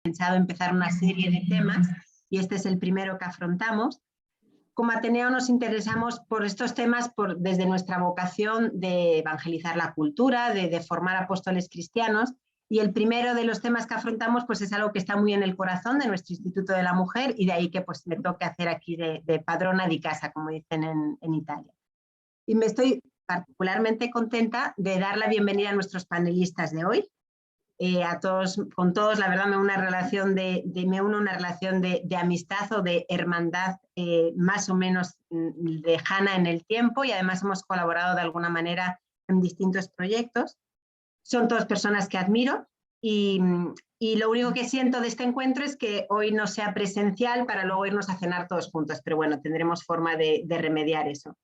pensado empezar una serie de temas y este es el primero que afrontamos. Como Ateneo nos interesamos por estos temas desde nuestra vocación de evangelizar la cultura, de formar apóstoles cristianos, y el primero de los temas que afrontamos pues es algo que está muy en el corazón de nuestro Instituto de la Mujer y de ahí que pues me toque hacer aquí de padrona di casa, como dicen en Italia. Y me estoy particularmente contenta de dar la bienvenida a nuestros panelistas de hoy. A todos, con todos, la verdad, me uno una relación de amistad o de hermandad más o menos lejana en el tiempo y además hemos colaborado de alguna manera en distintos proyectos. Son todas personas que admiro y lo único que siento de este encuentro es que hoy no sea presencial para luego irnos a cenar todos juntos, pero bueno, tendremos forma de remediar eso.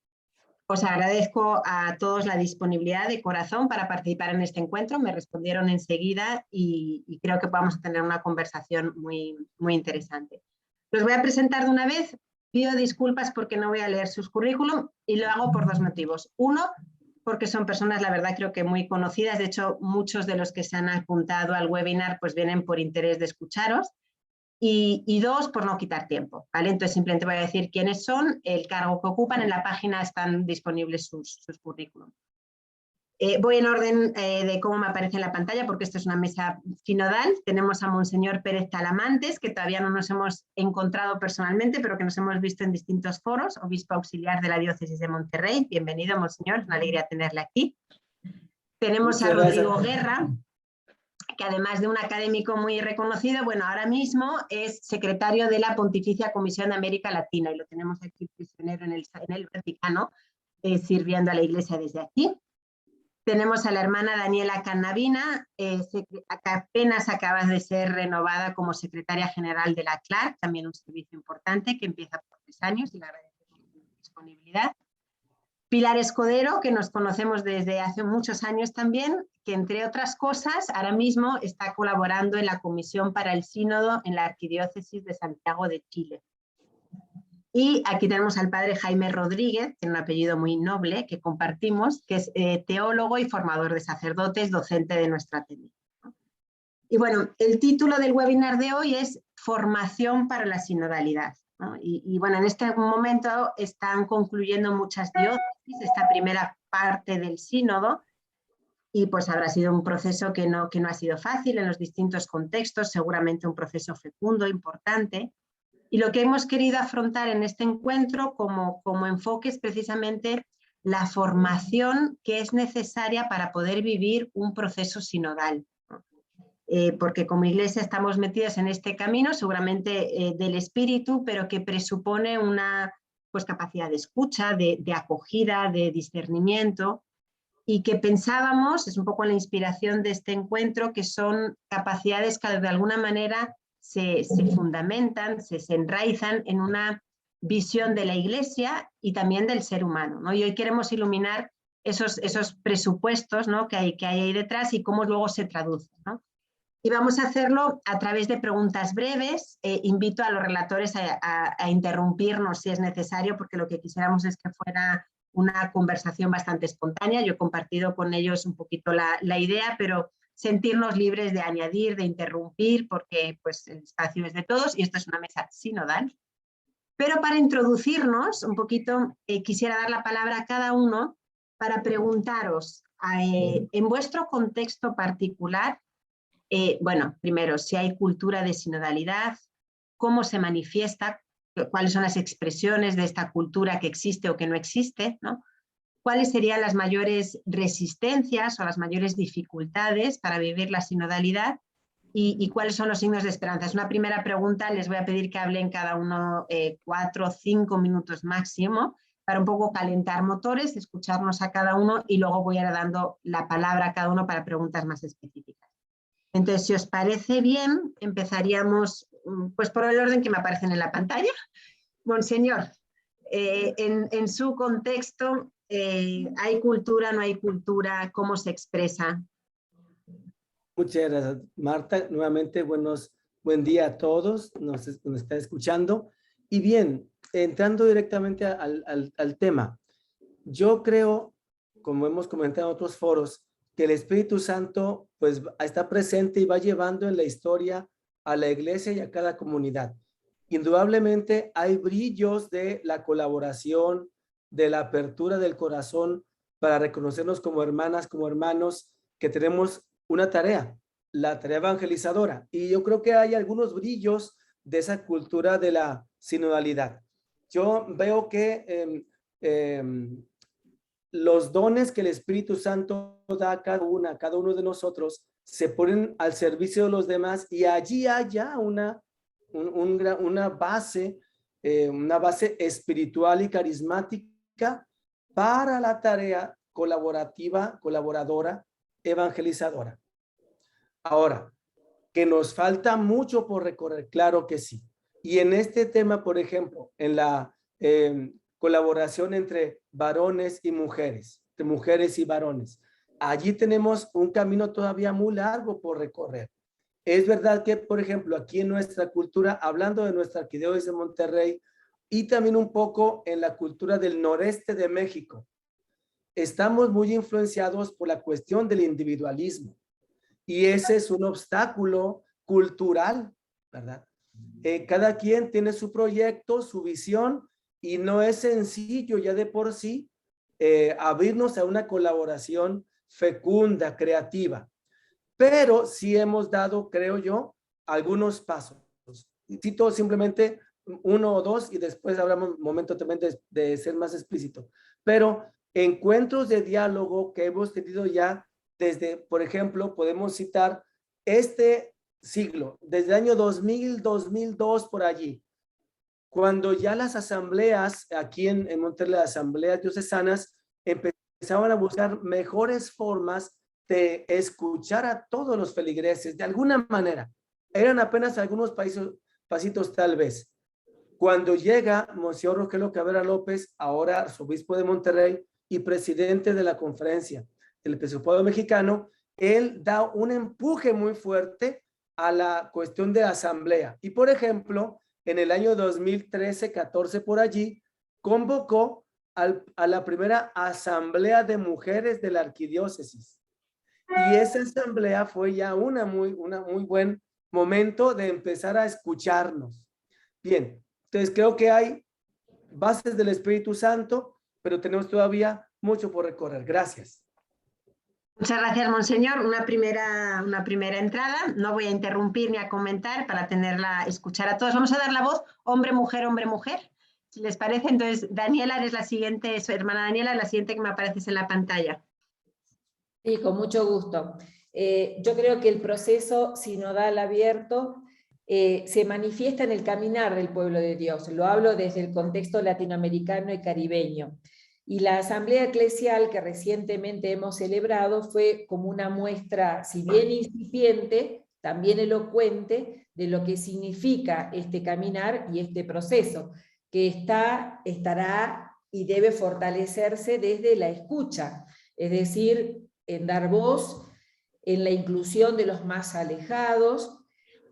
Os agradezco a todos la disponibilidad de corazón para participar en este encuentro. Me respondieron enseguida y creo que podamos tener una conversación muy, muy interesante. Los voy a presentar de una vez. Pido disculpas porque no voy a leer sus currículum y lo hago por dos motivos. Uno, porque son personas, la verdad, creo que muy conocidas. De hecho, muchos de los que se han apuntado al webinar pues vienen por interés de escucharos. Y dos, por no quitar tiempo, ¿vale? Entonces simplemente voy a decir quiénes son, el cargo que ocupan, en la página están disponibles sus currículum. Voy en orden de cómo me aparece en la pantalla porque esto es una mesa sinodal. Tenemos a Monseñor Pérez Talamantes, que todavía no nos hemos encontrado personalmente, pero que nos hemos visto en distintos foros, obispo auxiliar de la diócesis de Monterrey. Bienvenido, Monseñor, es una alegría tenerle aquí. Tenemos a Rodrigo Guerra, que además de un académico muy reconocido, bueno, ahora mismo es secretario de la Pontificia Comisión de América Latina y lo tenemos aquí prisionero en el Vaticano, sirviendo a la Iglesia desde aquí. Tenemos a la hermana Daniela Cannavina, que apenas acaba de ser renovada como secretaria general de la CLAR, también un servicio importante que empieza por 3 años y le agradecemos su disponibilidad. Pilar Escodero, que nos conocemos desde hace muchos años también, que entre otras cosas ahora mismo está colaborando en la Comisión para el Sínodo en la Arquidiócesis de Santiago de Chile. Y aquí tenemos al padre Jaime Rodríguez, que tiene un apellido muy noble que compartimos, que es teólogo y formador de sacerdotes, docente de nuestra Ateneo. Y bueno, el título del webinar de hoy es Formación para la sinodalidad, ¿no? Y bueno, en este momento están concluyendo muchas diócesis esta primera parte del sínodo y pues habrá sido un proceso que no ha sido fácil en los distintos contextos, seguramente un proceso fecundo, importante. Y lo que hemos querido afrontar en este encuentro como enfoque es precisamente la formación que es necesaria para poder vivir un proceso sinodal. Porque como Iglesia estamos metidos en este camino, seguramente del espíritu, pero que presupone una pues, capacidad de escucha, de acogida, de discernimiento, y que pensábamos, es un poco la inspiración de este encuentro, que son capacidades que de alguna manera se fundamentan, se enraizan en una visión de la Iglesia y también del ser humano, ¿no? Y hoy queremos iluminar esos presupuestos, ¿no? que hay ahí detrás y cómo luego se traducen, ¿no? Y vamos a hacerlo a través de preguntas breves. Invito a los relatores a interrumpirnos si es necesario, porque lo que quisiéramos es que fuera una conversación bastante espontánea. Yo he compartido con ellos un poquito la idea, pero sentirnos libres de añadir, de interrumpir, porque pues, el espacio es de todos y esto es una mesa sinodal. Pero para introducirnos un poquito, quisiera dar la palabra a cada uno para preguntaros, en vuestro contexto particular, bueno, primero, si hay cultura de sinodalidad, cómo se manifiesta, cuáles son las expresiones de esta cultura que existe o que no existe, ¿no? Cuáles serían las mayores resistencias o las mayores dificultades para vivir la sinodalidad y cuáles son los signos de esperanza. Es una primera pregunta, les voy a pedir que hablen cada uno 4 o 5 minutos máximo para un poco calentar motores, escucharnos a cada uno y luego voy a ir dando la palabra a cada uno para preguntas más específicas. Entonces, si os parece bien, empezaríamos pues por el orden que me aparecen en la pantalla. Monseñor, en su contexto, ¿hay cultura, no hay cultura? ¿Cómo se expresa? Muchas gracias, Marta. Nuevamente, buen día a todos, nos están escuchando. Y bien, entrando directamente al tema, yo creo, como hemos comentado en otros foros, que el Espíritu Santo pues está presente y va llevando en la historia a la iglesia y a cada comunidad. Indudablemente hay brillos de la colaboración, de la apertura del corazón para reconocernos como hermanas, como hermanos, que tenemos una tarea, la tarea evangelizadora. Y yo creo que hay algunos brillos de esa cultura de la sinodalidad. Yo veo que los dones que el Espíritu Santo da a cada uno de nosotros se ponen al servicio de los demás, y allí hay ya una base espiritual y carismática para la tarea colaboradora, evangelizadora. Ahora, que nos falta mucho por recorrer, claro que sí. Y en este tema, por ejemplo, en la colaboración entre varones y mujeres, entre mujeres y varones, allí tenemos un camino todavía muy largo por recorrer. Es verdad que, por ejemplo, aquí en nuestra cultura, hablando de nuestra arquidiócesis de Monterrey y también un poco en la cultura del noreste de México, estamos muy influenciados por la cuestión del individualismo. Y ese es un obstáculo cultural, ¿verdad? Cada quien tiene su proyecto, su visión, y no es sencillo ya de por sí abrirnos a una colaboración fecunda, creativa. Pero sí hemos dado, creo yo, algunos pasos. Cito simplemente uno o dos y después habrá un momento también de ser más explícito. Pero encuentros de diálogo que hemos tenido ya desde, por ejemplo, podemos citar este siglo, desde el año 2000, 2002 por allí, cuando ya las asambleas, aquí en Monterrey, las asambleas diocesanas, empezaban a buscar mejores formas de escuchar a todos los feligreses, de alguna manera. Eran apenas algunos pasitos tal vez. Cuando llega Monseñor Rogelio Cabrera López, ahora arzobispo de Monterrey y presidente de la conferencia del Episcopado Mexicano, él da un empuje muy fuerte a la cuestión de asamblea. Y por ejemplo, en el año 2013-14 por allí, convocó a la primera asamblea de mujeres de la arquidiócesis. Y esa asamblea fue ya un muy buen momento de empezar a escucharnos. Bien, entonces creo que hay bases del Espíritu Santo, pero tenemos todavía mucho por recorrer. Gracias. Muchas gracias, Monseñor. Una primera entrada. No voy a interrumpir ni a comentar para escuchar a todos. Vamos a dar la voz hombre-mujer, hombre-mujer. Si les parece, entonces, Daniela, eres la siguiente, su hermana Daniela, la siguiente que me apareces en la pantalla. Sí, con mucho gusto. Yo creo que el proceso sinodal abierto se manifiesta en el caminar del pueblo de Dios. Lo hablo desde el contexto latinoamericano y caribeño. Y la asamblea eclesial que recientemente hemos celebrado fue como una muestra, si bien incipiente, también elocuente, de lo que significa este caminar y este proceso, que estará y debe fortalecerse desde la escucha, es decir, en dar voz, en la inclusión de los más alejados,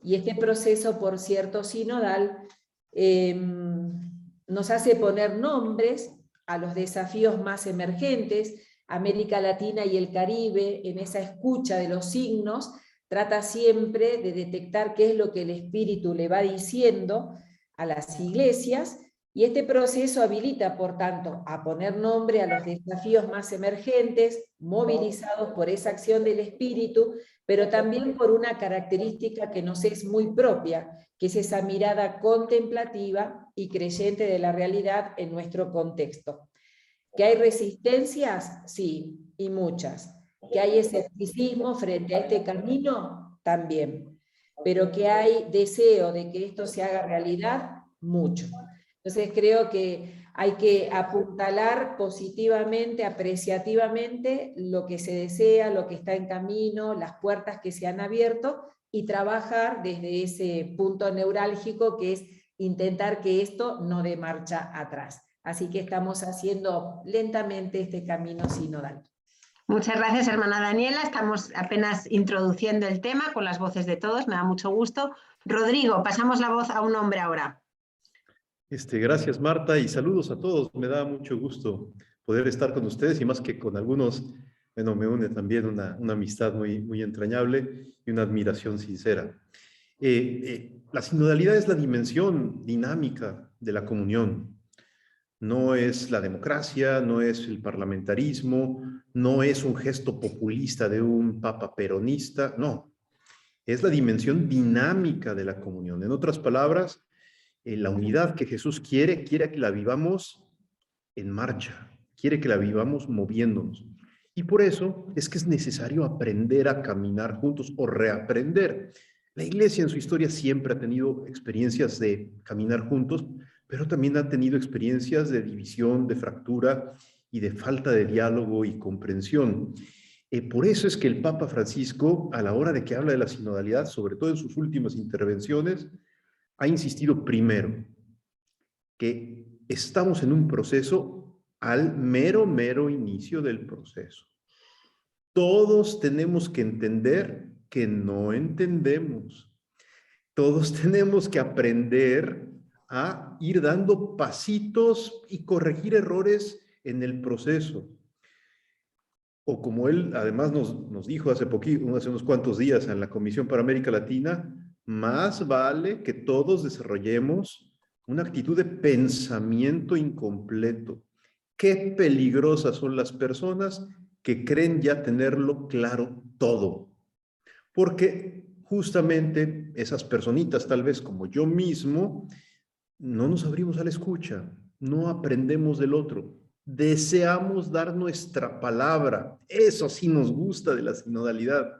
y este proceso, por cierto, sinodal, nos hace poner nombres a los desafíos más emergentes. América Latina y el Caribe, en esa escucha de los signos, trata siempre de detectar qué es lo que el Espíritu le va diciendo a las iglesias, y este proceso habilita, por tanto, a poner nombre a los desafíos más emergentes, movilizados por esa acción del Espíritu, pero también por una característica que nos es muy propia, que es esa mirada contemplativa y creyente de la realidad en nuestro contexto. ¿Que hay resistencias? Sí, y muchas. ¿Que hay escepticismo frente a este camino? También. Pero que hay deseo de que esto se haga realidad, mucho. Entonces creo que hay que apuntalar positivamente, apreciativamente lo que se desea, lo que está en camino, las puertas que se han abierto, y trabajar desde ese punto neurálgico que es intentar que esto no dé marcha atrás. Así que estamos haciendo lentamente este camino sinodal. Muchas gracias, hermana Daniela. Estamos apenas introduciendo el tema con las voces de todos. Me da mucho gusto. Rodrigo, pasamos la voz a un hombre ahora. Gracias, Marta, y saludos a todos. Me da mucho gusto poder estar con ustedes, y más que con algunos, bueno, me une también una amistad muy entrañable y una admiración sincera. La sinodalidad es la dimensión dinámica de la comunión. No es la democracia, no es el parlamentarismo, no es un gesto populista de un papa peronista, no. Es la dimensión dinámica de la comunión. En otras palabras, la unidad que Jesús quiere que la vivamos en marcha, quiere que la vivamos moviéndonos. Y por eso es que es necesario aprender a caminar juntos o reaprender. La Iglesia en su historia siempre ha tenido experiencias de caminar juntos, pero también ha tenido experiencias de división, de fractura y de falta de diálogo y comprensión. Por eso es que el Papa Francisco, a la hora de que habla de la sinodalidad, sobre todo en sus últimas intervenciones, ha insistido primero que estamos en un proceso al mero inicio del proceso. Todos tenemos que entender que no entendemos. Todos tenemos que aprender a ir dando pasitos y corregir errores en el proceso. O como él además nos dijo hace unos cuantos días en la Comisión para América Latina, más vale que todos desarrollemos una actitud de pensamiento incompleto. Qué peligrosas son las personas que creen ya tenerlo claro todo. Porque justamente esas personitas, tal vez como yo mismo, no nos abrimos a la escucha, no aprendemos del otro. Deseamos dar nuestra palabra. Eso sí nos gusta de la sinodalidad,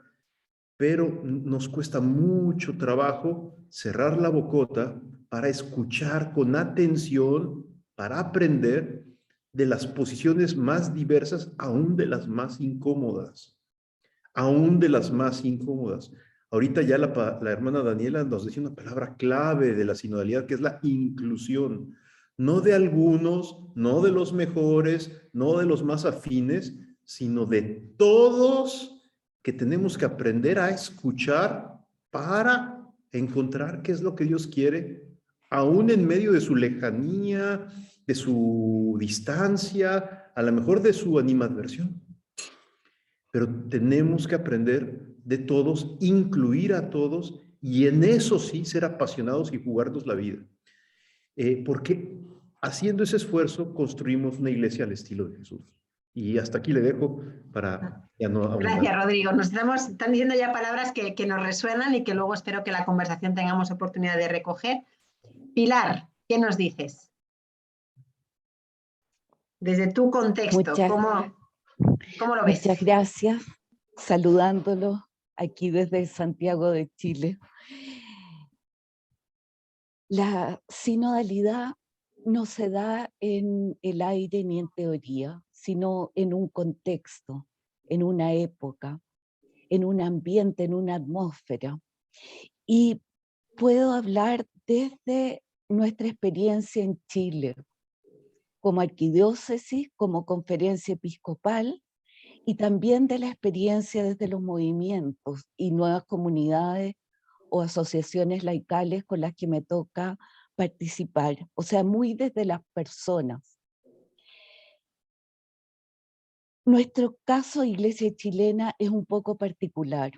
pero nos cuesta mucho trabajo cerrar la bocota para escuchar con atención, para aprender de las posiciones más diversas, aún de las más incómodas. Aún de las más incómodas. Ahorita ya la hermana Daniela nos decía una palabra clave de la sinodalidad, que es la inclusión. No de algunos, no de los mejores, no de los más afines, sino de todos que tenemos que aprender a escuchar para encontrar qué es lo que Dios quiere, aún en medio de su lejanía, de su distancia, a lo mejor de su animadversión. Pero tenemos que aprender de todos, incluir a todos y en eso sí ser apasionados y jugarnos la vida. Porque haciendo ese esfuerzo construimos una iglesia al estilo de Jesús. Y hasta aquí le dejo para ya no abundar. Gracias, Rodrigo. Están diciendo ya palabras que nos resuenan y que luego espero que la conversación tengamos oportunidad de recoger. Pilar, ¿qué nos dices? Desde tu contexto, ¿cómo lo ves? Muchas gracias, saludándolo aquí desde Santiago de Chile. La sinodalidad no se da en el aire ni en teoría, sino en un contexto, en una época, en un ambiente, en una atmósfera. Y puedo hablar desde nuestra experiencia en Chile, como arquidiócesis, como conferencia episcopal, y también de la experiencia desde los movimientos y nuevas comunidades o asociaciones laicales con las que me toca participar, o sea, muy desde las personas. Nuestro caso, Iglesia Chilena, es un poco particular.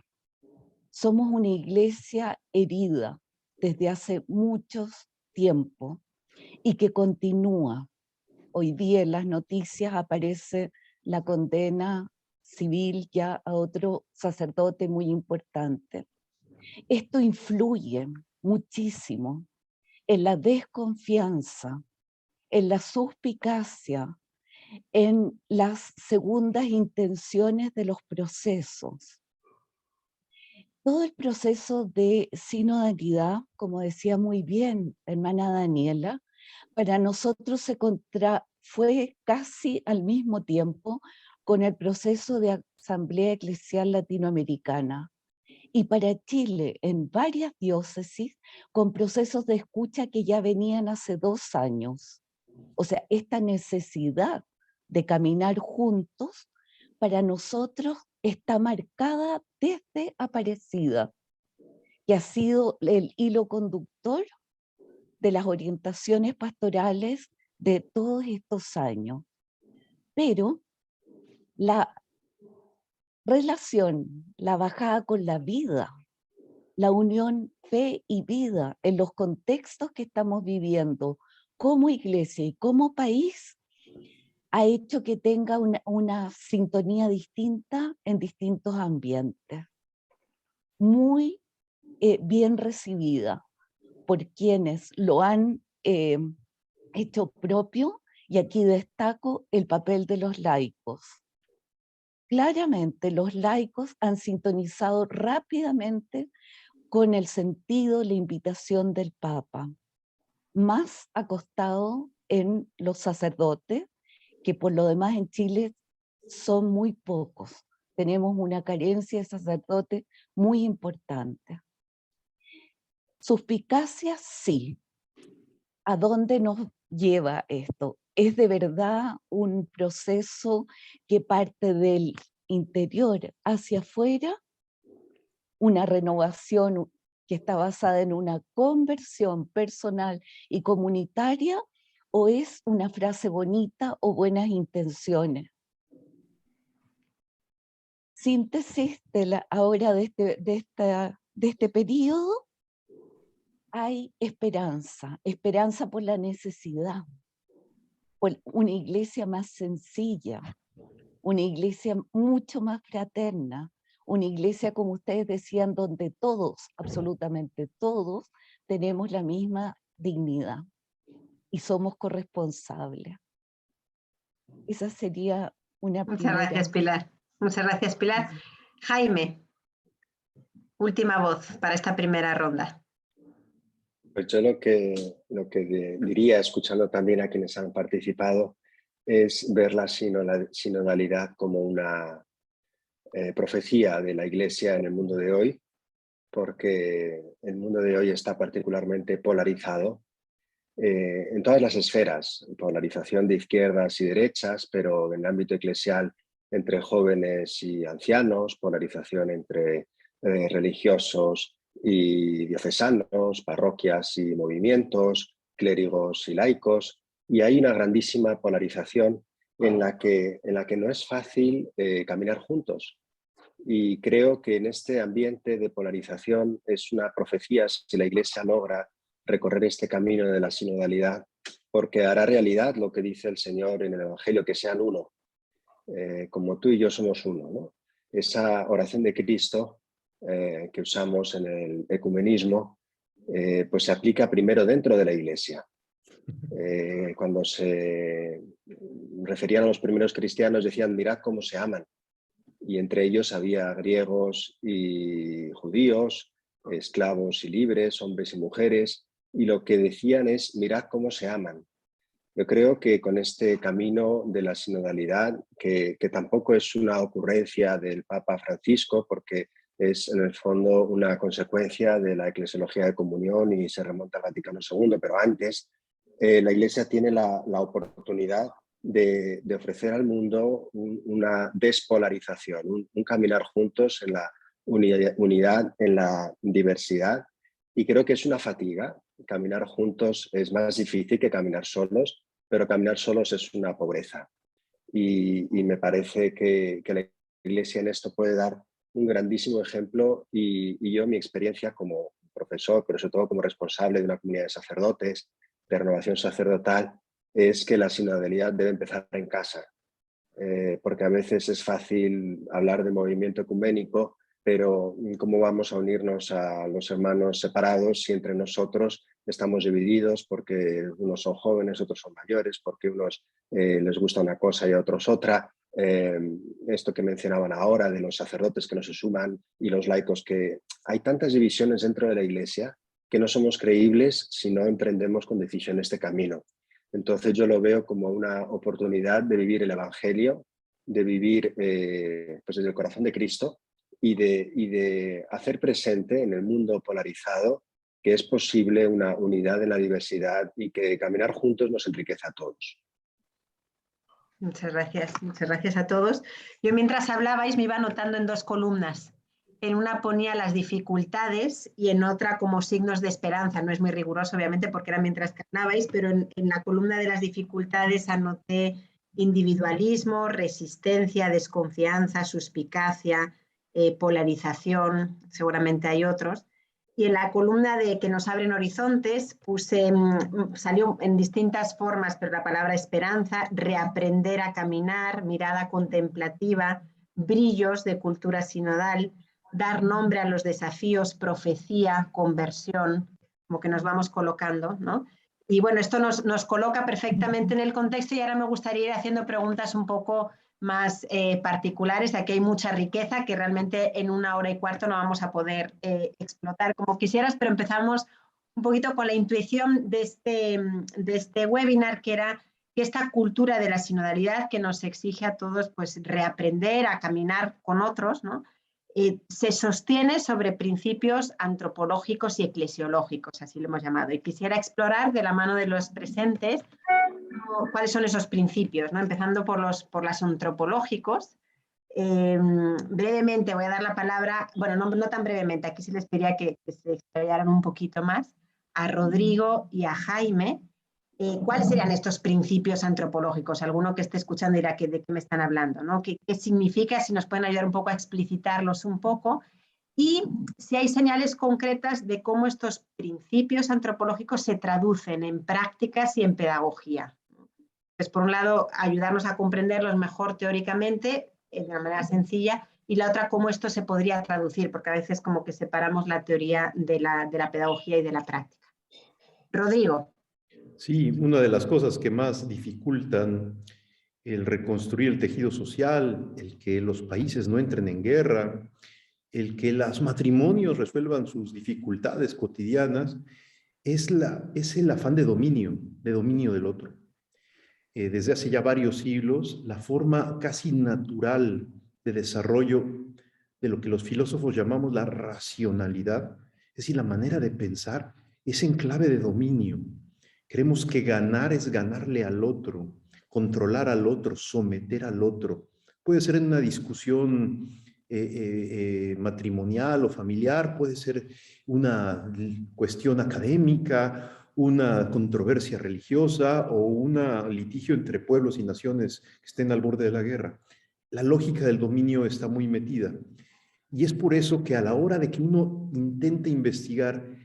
Somos una iglesia herida desde hace mucho tiempo y que continúa. Hoy día en las noticias aparece la condena civil ya a otro sacerdote muy importante. Esto influye muchísimo en la desconfianza, en la suspicacia, en las segundas intenciones de los procesos. Todo el proceso de sinodalidad, como decía muy bien la hermana Daniela, para nosotros fue casi al mismo tiempo con el proceso de Asamblea Eclesial Latinoamericana. Y para Chile, en varias diócesis, con procesos de escucha que ya venían hace 2 años. O sea, esta necesidad de caminar juntos, para nosotros está marcada desde Aparecida, que ha sido el hilo conductor de las orientaciones pastorales de todos estos años. Pero la relación, la bajada con la vida la unión fe y vida en los contextos que estamos viviendo como iglesia y como país ha hecho que tenga una sintonía distinta en distintos ambientes. Muy bien recibida por quienes lo han hecho propio, y aquí destaco el papel de los laicos. Claramente los laicos han sintonizado rápidamente con el sentido, la invitación del Papa, más acostado en los sacerdotes, que por lo demás en Chile son muy pocos. Tenemos una carencia de sacerdotes muy importante. Suspicacia, sí. ¿A dónde nos lleva esto? ¿Es de verdad un proceso que parte del interior hacia afuera? ¿Una renovación que está basada en una conversión personal y comunitaria? ¿O es una frase bonita o buenas intenciones? Síntesis ahora de este periodo. Hay esperanza, esperanza por la necesidad, por una iglesia más sencilla, una iglesia mucho más fraterna, una iglesia, como ustedes decían, donde todos, absolutamente todos, tenemos la misma dignidad y somos corresponsables. Esa sería una primera. Muchas gracias, Pilar. Muchas gracias, Pilar. Jaime, última voz para esta primera ronda. Pues yo lo que diría, escuchando también a quienes han participado, es ver la sinodalidad como una profecía de la Iglesia en el mundo de hoy, porque el mundo de hoy está particularmente polarizado en todas las esferas, polarización de izquierdas y derechas, pero en el ámbito eclesial entre jóvenes y ancianos, polarización entre religiosos y diocesanos, parroquias y movimientos, clérigos y laicos, y hay una grandísima polarización en la que no es fácil caminar juntos. Y creo que en este ambiente de polarización es una profecía si la Iglesia logra recorrer este camino de la sinodalidad, porque hará realidad lo que dice el Señor en el Evangelio, que sean uno, como tú y yo somos uno, ¿no? Esa oración de Cristo que usamos en el ecumenismo, pues se aplica primero dentro de la Iglesia. Cuando se referían a los primeros cristianos decían, mirad cómo se aman. Y entre ellos había griegos y judíos, esclavos y libres, hombres y mujeres, y lo que decían es, mirad cómo se aman. Yo creo que con este camino de la sinodalidad, que tampoco es una ocurrencia del Papa Francisco, porque es en el fondo una consecuencia de la eclesiología de comunión y se remonta al Vaticano II, pero antes la Iglesia tiene la oportunidad de ofrecer al mundo una despolarización, un caminar juntos en la unidad, en la diversidad, y creo que es una fatiga. Caminar juntos es más difícil que caminar solos, pero caminar solos es una pobreza. Y me parece que la Iglesia en esto puede dar un grandísimo ejemplo, y yo, mi experiencia como profesor, pero sobre todo como responsable de una comunidad de sacerdotes, de renovación sacerdotal, es que la sinodalidad debe empezar en casa, porque a veces es fácil hablar de movimiento ecuménico, pero ¿cómo vamos a unirnos a los hermanos separados si entre nosotros estamos divididos porque unos son jóvenes, otros son mayores, porque unos les gusta una cosa y a otros otra? Esto que mencionaban ahora de los sacerdotes que no se suman y los laicos, que hay tantas divisiones dentro de la Iglesia que no somos creíbles si no emprendemos con decisión este camino. Entonces yo lo veo como una oportunidad de vivir el Evangelio, de vivir pues desde el corazón de Cristo y de hacer presente en el mundo polarizado que es posible una unidad en la diversidad y que caminar juntos nos enriquece a todos. Muchas gracias a todos. Yo mientras hablabais me iba anotando en dos columnas. En una ponía las dificultades y en otra como signos de esperanza. No es muy riguroso, obviamente, porque era mientras que hablabais, pero en la columna de las dificultades anoté individualismo, resistencia, desconfianza, suspicacia, polarización, seguramente hay otros. Y en la columna de que nos abren horizontes puse, salió en distintas formas, pero la palabra esperanza, reaprender a caminar, mirada contemplativa, brillos de cultura sinodal, dar nombre a los desafíos, profecía, conversión, como que nos vamos colocando, ¿no? Y bueno, esto nos coloca perfectamente en el contexto y ahora me gustaría ir haciendo preguntas un poco más particulares. Aquí hay mucha riqueza que realmente en 1 hora y cuarto no vamos a poder explotar como quisieras, pero empezamos un poquito con la intuición de este webinar, que era que esta cultura de la sinodalidad que nos exige a todos pues reaprender a caminar con otros, ¿no? Se sostiene sobre principios antropológicos y eclesiológicos, así lo hemos llamado. Y quisiera explorar de la mano de los presentes cuáles son esos principios, ¿no? Empezando por los antropológicos. Brevemente voy a dar la palabra, bueno, no tan brevemente, aquí sí les pediría que se explayaran un poquito más, a Rodrigo y a Jaime. ¿Cuáles serían estos principios antropológicos? Alguno que esté escuchando dirá de qué me están hablando, ¿no? ¿Qué significa? Si nos pueden ayudar un poco a explicitarlos un poco. Y si hay señales concretas de cómo estos principios antropológicos se traducen en prácticas y en pedagogía. Pues por un lado, ayudarnos a comprenderlos mejor teóricamente, de una manera sencilla, y la otra, cómo esto se podría traducir, porque a veces como que separamos la teoría de la pedagogía y de la práctica. Rodrigo. Sí, una de las cosas que más dificultan el reconstruir el tejido social, el que los países no entren en guerra, el que los matrimonios resuelvan sus dificultades cotidianas, es el afán de dominio del otro. Desde hace ya varios siglos, la forma casi natural de desarrollo de lo que los filósofos llamamos la racionalidad, es decir, la manera de pensar, es en clave de dominio. Creemos que ganar es ganarle al otro, controlar al otro, someter al otro. Puede ser en una discusión matrimonial o familiar, puede ser una cuestión académica, una controversia religiosa o un litigio entre pueblos y naciones que estén al borde de la guerra. La lógica del dominio está muy metida. Y es por eso que a la hora de que uno intenta investigar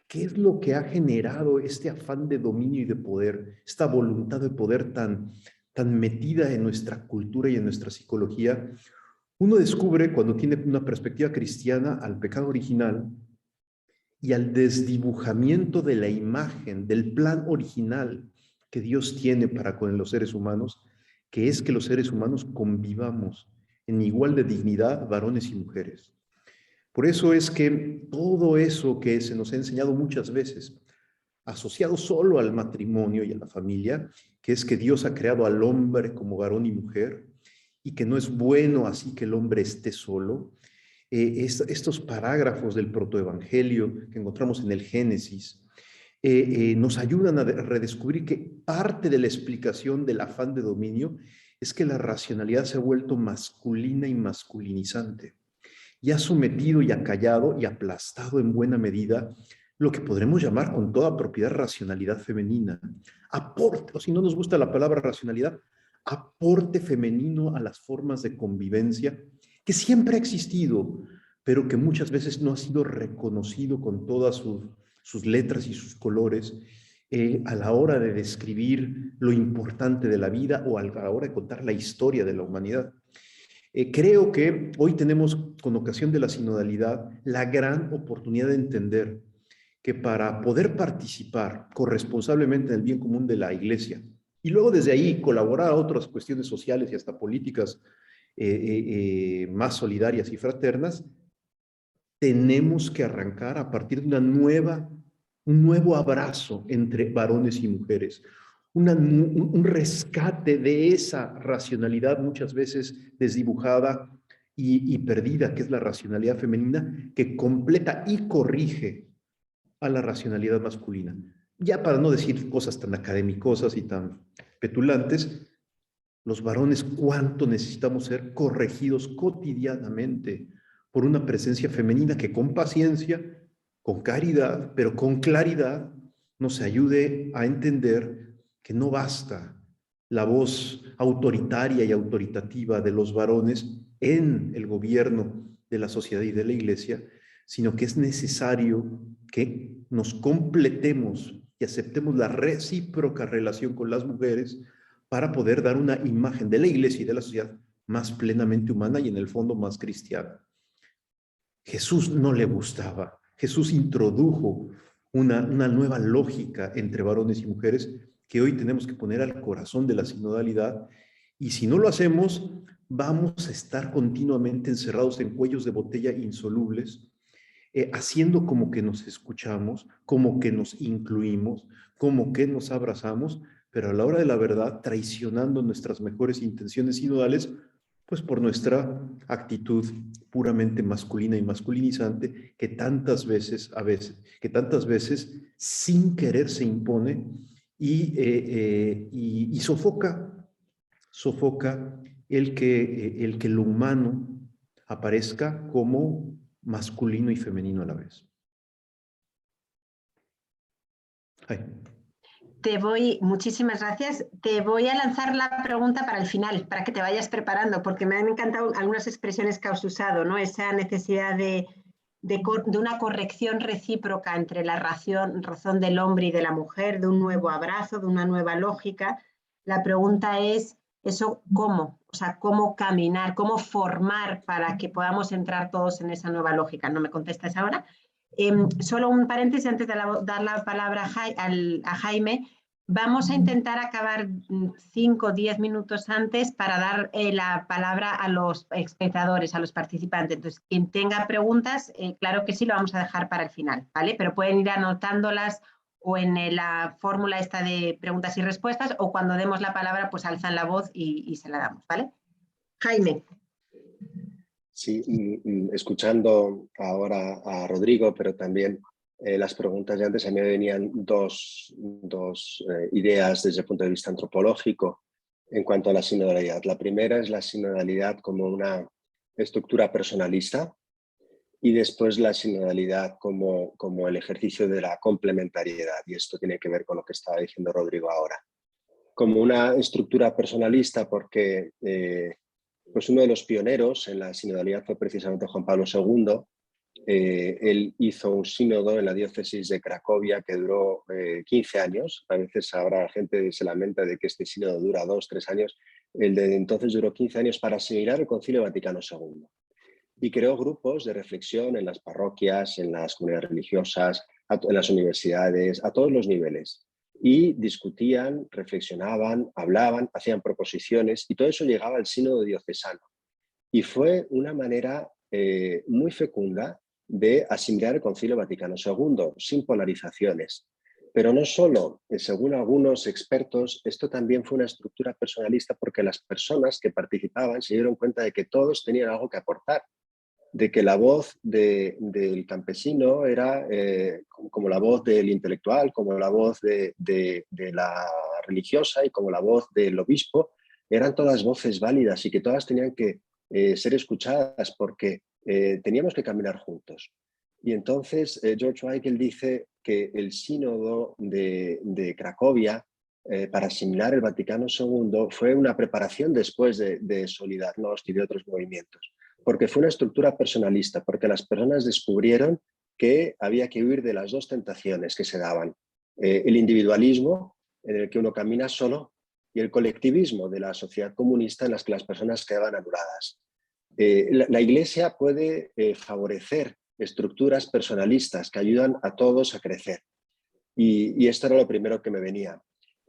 qué es lo que ha generado este afán de dominio y de poder, esta voluntad de poder tan metida en nuestra cultura y en nuestra psicología, uno descubre, cuando tiene una perspectiva cristiana, al pecado original y al desdibujamiento de la imagen, del plan original que Dios tiene para con los seres humanos, que es que los seres humanos convivamos en igual de dignidad, varones y mujeres. Por eso es que todo eso que se nos ha enseñado muchas veces, asociado solo al matrimonio y a la familia, que es que Dios ha creado al hombre como varón y mujer, y que no es bueno así que el hombre esté solo, estos parágrafos del protoevangelio que encontramos en el Génesis, nos ayudan a redescubrir que parte de la explicación del afán de dominio es que la racionalidad se ha vuelto masculina y masculinizante y ha sometido y acallado y aplastado en buena medida lo que podremos llamar con toda propiedad racionalidad femenina. Aporte, o si no nos gusta la palabra racionalidad, aporte femenino a las formas de convivencia que siempre ha existido, pero que muchas veces no ha sido reconocido con todas sus letras y sus colores a la hora de describir lo importante de la vida o a la hora de contar la historia de la humanidad. Creo que hoy tenemos, con ocasión de la sinodalidad, la gran oportunidad de entender que para poder participar corresponsablemente en el bien común de la Iglesia y luego desde ahí colaborar a otras cuestiones sociales y hasta políticas más solidarias y fraternas, tenemos que arrancar a partir de un nuevo abrazo entre varones y mujeres, un rescate de esa racionalidad muchas veces desdibujada y perdida, que es la racionalidad femenina, que completa y corrige a la racionalidad masculina. Ya para no decir cosas tan académicosas y tan petulantes, los varones cuánto necesitamos ser corregidos cotidianamente por una presencia femenina que con paciencia, con caridad, pero con claridad, nos ayude a entender que no basta la voz autoritaria y autoritativa de los varones en el gobierno de la sociedad y de la Iglesia, sino que es necesario que nos completemos y aceptemos la recíproca relación con las mujeres para poder dar una imagen de la iglesia y de la sociedad más plenamente humana y en el fondo más cristiana. Jesús no le gustaba. Jesús introdujo una nueva lógica entre varones y mujeres que hoy tenemos que poner al corazón de la sinodalidad, y si no lo hacemos, vamos a estar continuamente encerrados en cuellos de botella insolubles, haciendo como que nos escuchamos, como que nos incluimos, como que nos abrazamos, pero a la hora de la verdad traicionando nuestras mejores intenciones sinodales, pues por nuestra actitud puramente masculina y masculinizante que tantas veces sin querer se impone y sofoca el que lo humano aparezca como masculino y femenino a la vez. Ay. Muchísimas gracias. Te voy a lanzar la pregunta para el final, para que te vayas preparando, porque me han encantado algunas expresiones que has usado, ¿no? Esa necesidad de una corrección recíproca entre la razón del hombre y de la mujer, de un nuevo abrazo, de una nueva lógica. La pregunta es, ¿eso cómo? O sea, ¿cómo caminar, cómo formar para que podamos entrar todos en esa nueva lógica? ¿No me contestas ahora? Solo un paréntesis antes de dar la palabra a Jaime. Vamos a intentar acabar 5 o 10 minutos antes para dar la palabra a los espectadores, a los participantes. Entonces, quien tenga preguntas, claro que sí, lo vamos a dejar para el final, ¿vale? Pero pueden ir anotándolas o en la fórmula esta de preguntas y respuestas, o cuando demos la palabra, pues alzan la voz y se la damos, ¿vale? Jaime. Sí, escuchando ahora a Rodrigo, pero también las preguntas de antes, a mí me venían dos ideas desde el punto de vista antropológico en cuanto a la sinodalidad. La primera es la sinodalidad como una estructura personalista, y después la sinodalidad como el ejercicio de la complementariedad, y esto tiene que ver con lo que estaba diciendo Rodrigo ahora. Como una estructura personalista porque pues uno de los pioneros en la sinodalidad fue precisamente Juan Pablo II. Él hizo un sínodo en la diócesis de Cracovia que duró 15 años. A veces ahora la gente se lamenta de que este sínodo dura 2 o 3 años. El de entonces duró 15 años para asimilar el Concilio Vaticano II. Y creó grupos de reflexión en las parroquias, en las comunidades religiosas, en las universidades, a todos los niveles. Y discutían, reflexionaban, hablaban, hacían proposiciones, y todo eso llegaba al sínodo diocesano. Y fue una manera muy fecunda de asimilar el Concilio Vaticano II, sin polarizaciones. Pero no solo, según algunos expertos, esto también fue una estructura personalista porque las personas que participaban se dieron cuenta de que todos tenían algo que aportar, de que la voz del campesino era como la voz del intelectual, como la voz de la religiosa y como la voz del obispo, eran todas voces válidas y que todas tenían que ser escuchadas porque teníamos que caminar juntos. Y entonces George Weigel dice que el sínodo de Cracovia para asimilar el Vaticano II fue una preparación después de Solidarnosc y de otros movimientos, porque fue una estructura personalista, porque las personas descubrieron que había que huir de las dos tentaciones que se daban, el individualismo, en el que uno camina solo, y el colectivismo de la sociedad comunista, en las que las personas quedaban anuladas. La Iglesia puede favorecer estructuras personalistas que ayudan a todos a crecer, y esto era lo primero que me venía.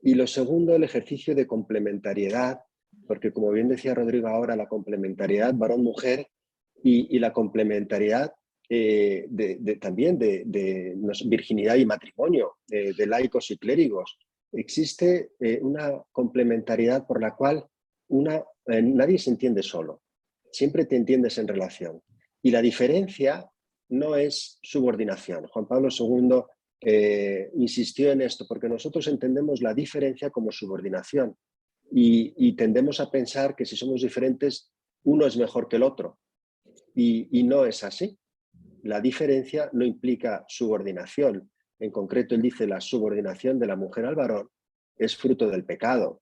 Y lo segundo, el ejercicio de complementariedad, porque como bien decía Rodrigo ahora, la complementariedad varón-mujer y la complementariedad también de virginidad y matrimonio, de laicos y clérigos. Existe una complementariedad por la cual nadie se entiende solo, siempre te entiendes en relación. Y la diferencia no es subordinación. Juan Pablo II insistió en esto porque nosotros entendemos la diferencia como subordinación y tendemos a pensar que si somos diferentes uno es mejor que el otro, y no es así. La diferencia no implica subordinación. En concreto, él dice la subordinación de la mujer al varón es fruto del pecado,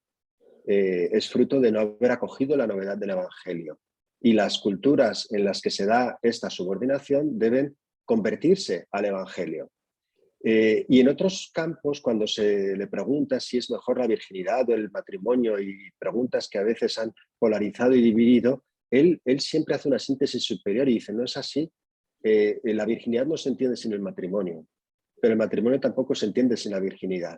es fruto de no haber acogido la novedad del Evangelio, y las culturas en las que se da esta subordinación deben convertirse al Evangelio. Y en otros campos, cuando se le pregunta si es mejor la virginidad o el matrimonio, y preguntas que a veces han polarizado y dividido, él siempre hace una síntesis superior y dice, no es así, la virginidad no se entiende sin el matrimonio, pero el matrimonio tampoco se entiende sin la virginidad.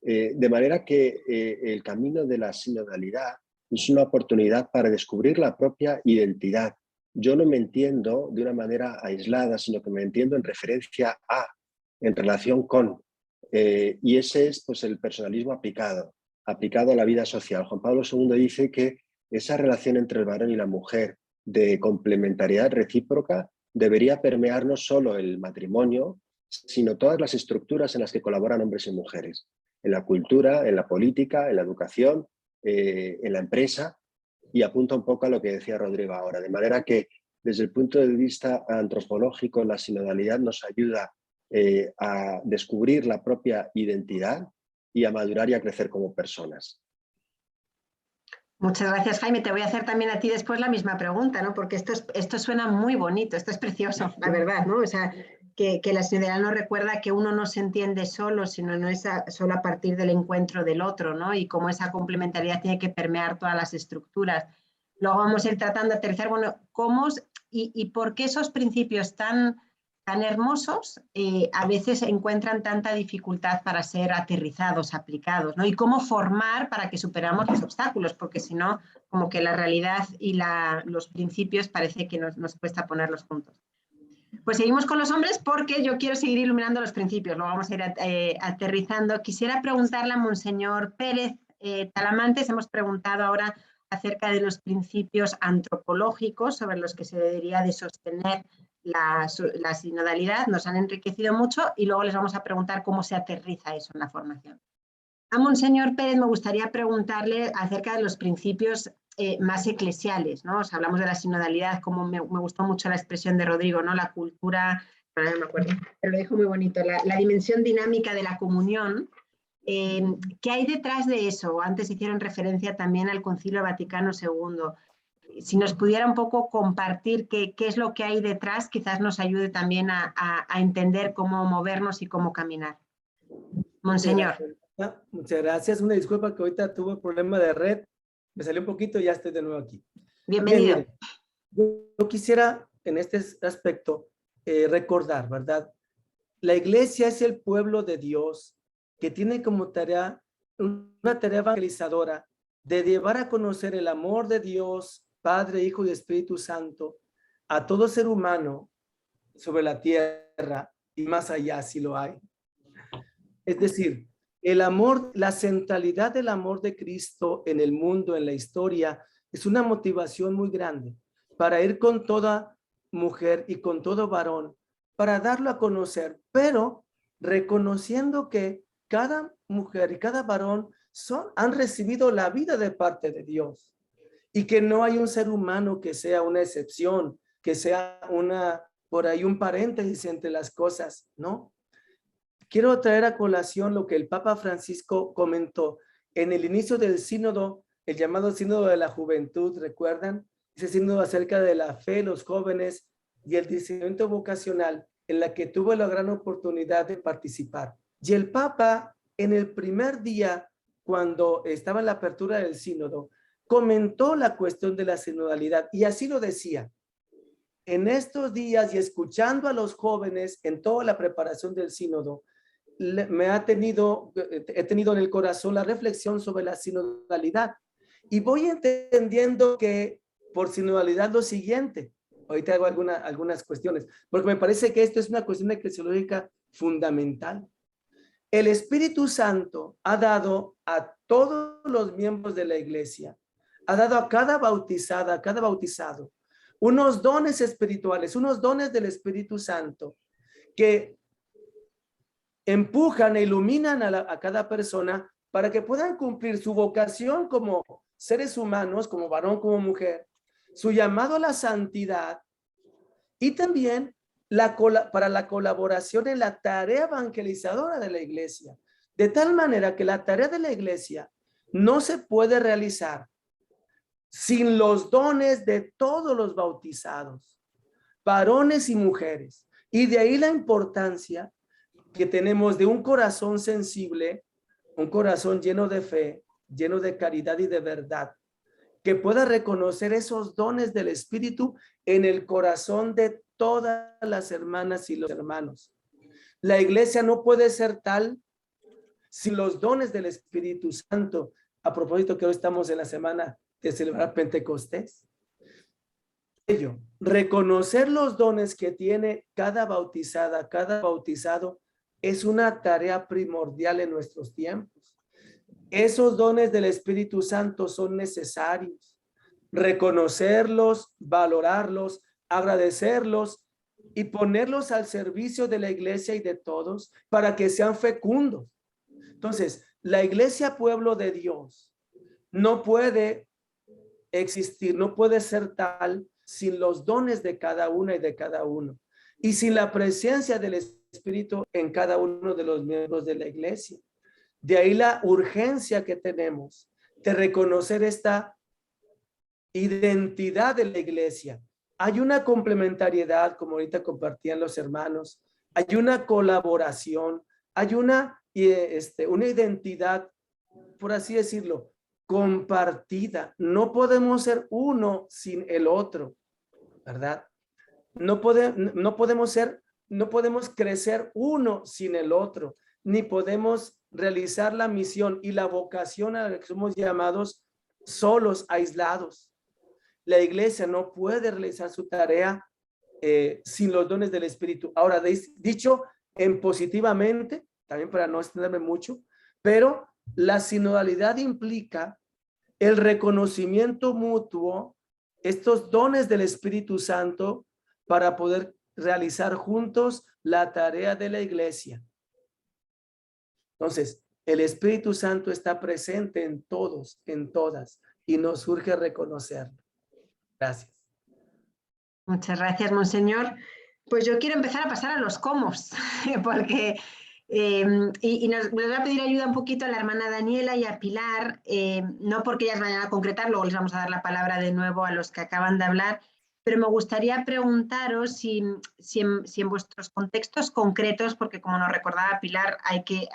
De manera que el camino de la sinodalidad es una oportunidad para descubrir la propia identidad. Yo no me entiendo de una manera aislada, sino que me entiendo en referencia a, en relación con, y ese es pues, el personalismo aplicado a la vida social. Juan Pablo II dice que esa relación entre el varón y la mujer de complementariedad recíproca debería permear no solo el matrimonio, sino todas las estructuras en las que colaboran hombres y mujeres, en la cultura, en la política, en la educación, en la empresa, y apunta un poco a lo que decía Rodrigo ahora, de manera que desde el punto de vista antropológico la sinodalidad nos ayuda a descubrir la propia identidad y a madurar y a crecer como personas. Muchas gracias, Jaime. Te voy a hacer también a ti después la misma pregunta, ¿no? Porque esto suena muy bonito, esto es precioso, la verdad, ¿no? O sea, que la sinodalidad nos recuerda que uno no se entiende solo, sino no es solo a partir del encuentro del otro, ¿no? Y cómo esa complementariedad tiene que permear todas las estructuras. Luego vamos a ir tratando de aterrizar, bueno, cómo y por qué esos principios tan hermosos a veces encuentran tanta dificultad para ser aterrizados, aplicados, ¿no? Y cómo formar para que superamos los obstáculos, porque si no, como que la realidad y los principios parece que nos cuesta ponerlos juntos. Pues seguimos con los hombres porque yo quiero seguir iluminando los principios, lo vamos a ir aterrizando. Quisiera preguntarle a Monseñor Pérez Talamantes, hemos preguntado ahora acerca de los principios antropológicos sobre los que se debería de sostener la sinodalidad, nos han enriquecido mucho y luego les vamos a preguntar cómo se aterriza eso en la formación. A Monseñor Pérez me gustaría preguntarle acerca de los principios más eclesiales, ¿no? O sea, hablamos de la sinodalidad, como me gustó mucho la expresión de Rodrigo, ¿no? La cultura, no me acuerdo, pero lo dijo muy bonito, la dimensión dinámica de la comunión. ¿Qué hay detrás de eso? Antes hicieron referencia también al Concilio Vaticano II. Si nos pudiera un poco compartir qué es lo que hay detrás, quizás nos ayude también a entender cómo movernos y cómo caminar. Monseñor. Muchas gracias. Una disculpa que ahorita tuve un problema de red. Me salió un poquito y ya estoy de nuevo aquí. Bienvenido. Bien, yo quisiera en este aspecto recordar, ¿verdad? La iglesia es el pueblo de Dios que tiene como tarea, una tarea evangelizadora de llevar a conocer el amor de Dios, Padre, Hijo y Espíritu Santo, a todo ser humano sobre la tierra y más allá si lo hay. Es decir, el amor, la centralidad del amor de Cristo en el mundo, en la historia, es una motivación muy grande para ir con toda mujer y con todo varón, para darlo a conocer, pero reconociendo que cada mujer y cada varón han recibido la vida de parte de Dios y que no hay un ser humano que sea una excepción, que sea por ahí un paréntesis entre las cosas, ¿no? Quiero traer a colación lo que el Papa Francisco comentó en el inicio del sínodo, el llamado sínodo de la juventud, ¿recuerdan? Ese sínodo acerca de la fe, los jóvenes y el discernimiento vocacional, en la que tuve la gran oportunidad de participar. Y el Papa, en el primer día, cuando estaba en la apertura del sínodo, comentó la cuestión de la sinodalidad y así lo decía. En estos días y escuchando a los jóvenes en toda la preparación del sínodo, he tenido en el corazón la reflexión sobre la sinodalidad y voy entendiendo que por sinodalidad lo siguiente, ahorita hago algunas cuestiones, porque me parece que esto es una cuestión eclesiológica fundamental. El Espíritu Santo ha dado a todos los miembros de la iglesia, ha dado a cada bautizada, a cada bautizado, unos dones espirituales, unos dones del Espíritu Santo que empujan e iluminan a cada persona para que puedan cumplir su vocación como seres humanos, como varón, como mujer, su llamado a la santidad y también para la colaboración en la tarea evangelizadora de la iglesia. De tal manera que la tarea de la iglesia no se puede realizar sin los dones de todos los bautizados, varones y mujeres. Y de ahí la importancia que tenemos de un corazón sensible, un corazón lleno de fe, lleno de caridad y de verdad, que pueda reconocer esos dones del Espíritu en el corazón de todas las hermanas y los hermanos. La iglesia no puede ser tal sin los dones del Espíritu Santo. A propósito que hoy estamos en la semana de celebrar Pentecostés. Reconocer los dones que tiene cada bautizada, cada bautizado, es una tarea primordial en nuestros tiempos. Esos dones del Espíritu Santo son necesarios. Reconocerlos, valorarlos, agradecerlos y ponerlos al servicio de la iglesia y de todos para que sean fecundos. Entonces, la iglesia, pueblo de Dios, no puede existir, no puede ser tal sin los dones de cada una y de cada uno, y sin la presencia del Espíritu en cada uno de los miembros de la iglesia. De ahí la urgencia que tenemos de reconocer esta identidad de la iglesia. Hay una complementariedad, como ahorita compartían los hermanos, hay una colaboración, hay una identidad, por así decirlo, compartida. No podemos ser uno sin el otro, ¿verdad? No podemos crecer uno sin el otro, ni podemos realizar la misión y la vocación a la que somos llamados solos, aislados. La iglesia no puede realizar su tarea sin los dones del Espíritu. Ahora, dicho en positivamente, también para no extenderme mucho, pero la sinodalidad implica el reconocimiento mutuo, estos dones del Espíritu Santo para poder realizar juntos la tarea de la iglesia. Entonces, el Espíritu Santo está presente en todos, en todas, y nos urge reconocerlo. Gracias. Muchas gracias, Monseñor. Pues yo quiero empezar a pasar a los cómo, porque nos voy a pedir ayuda un poquito a la hermana Daniela y a Pilar, no porque ellas vayan a concretar, luego les vamos a dar la palabra de nuevo a los que acaban de hablar, pero me gustaría preguntaros si en vuestros contextos concretos, porque como nos recordaba Pilar, hay que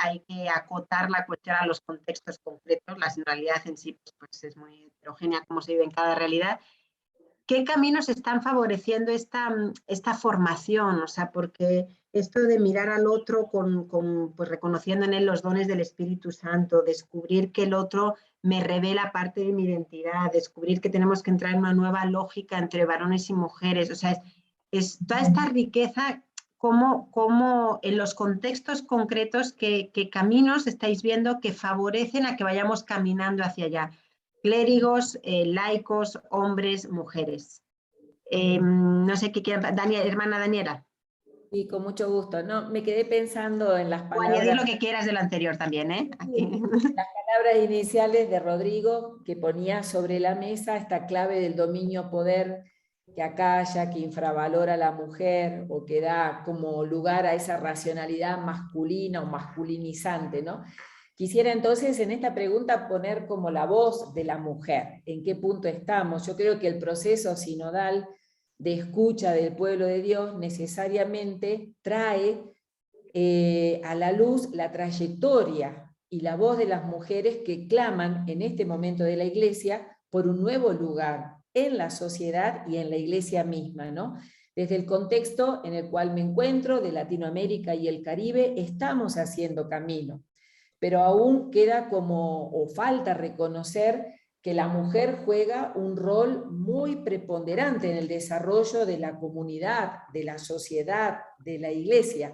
acotar la cuestión a los contextos concretos, la sinodalidad en sí pues es muy heterogénea como se vive en cada realidad. ¿Qué caminos están favoreciendo esta formación? O sea, porque esto de mirar al otro pues reconociendo en él los dones del Espíritu Santo, descubrir que el otro me revela parte de mi identidad, descubrir que tenemos que entrar en una nueva lógica entre varones y mujeres. O sea, es toda esta riqueza, cómo en los contextos concretos, qué caminos estáis viendo que favorecen a que vayamos caminando hacia allá. Clérigos, laicos, hombres, mujeres. No sé qué quieren. Hermana Daniela. Sí, con mucho gusto. No, me quedé pensando en las palabras. O añadir lo que quieras de lo anterior también, ¿eh? Aquí. Las palabras iniciales de Rodrigo, que ponía sobre la mesa esta clave del dominio-poder que acalla, que infravalora a la mujer o que da como lugar a esa racionalidad masculina o masculinizante, ¿no? Quisiera entonces en esta pregunta poner como la voz de la mujer. ¿En qué punto estamos? Yo creo que el proceso sinodal de escucha del pueblo de Dios necesariamente trae a la luz la trayectoria y la voz de las mujeres que claman en este momento de la iglesia por un nuevo lugar en la sociedad y en la iglesia misma, ¿no? Desde el contexto en el cual me encuentro, de Latinoamérica y el Caribe, estamos haciendo camino. Pero aún queda o falta reconocer que la mujer juega un rol muy preponderante en el desarrollo de la comunidad, de la sociedad, de la iglesia,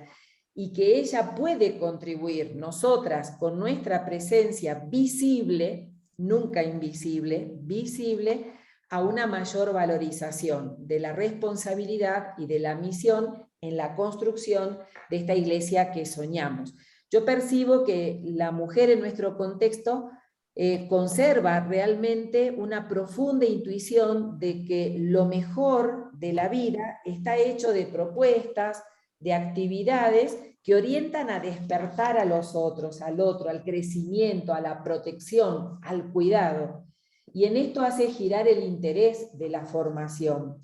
y que ella puede contribuir, nosotras, con nuestra presencia visible, nunca invisible, visible, a una mayor valorización de la responsabilidad y de la misión en la construcción de esta iglesia que soñamos. Yo percibo que la mujer en nuestro contexto conserva realmente una profunda intuición de que lo mejor de la vida está hecho de propuestas, de actividades que orientan a despertar a los otros, al otro, al crecimiento, a la protección, al cuidado. Y en esto hace girar el interés de la formación.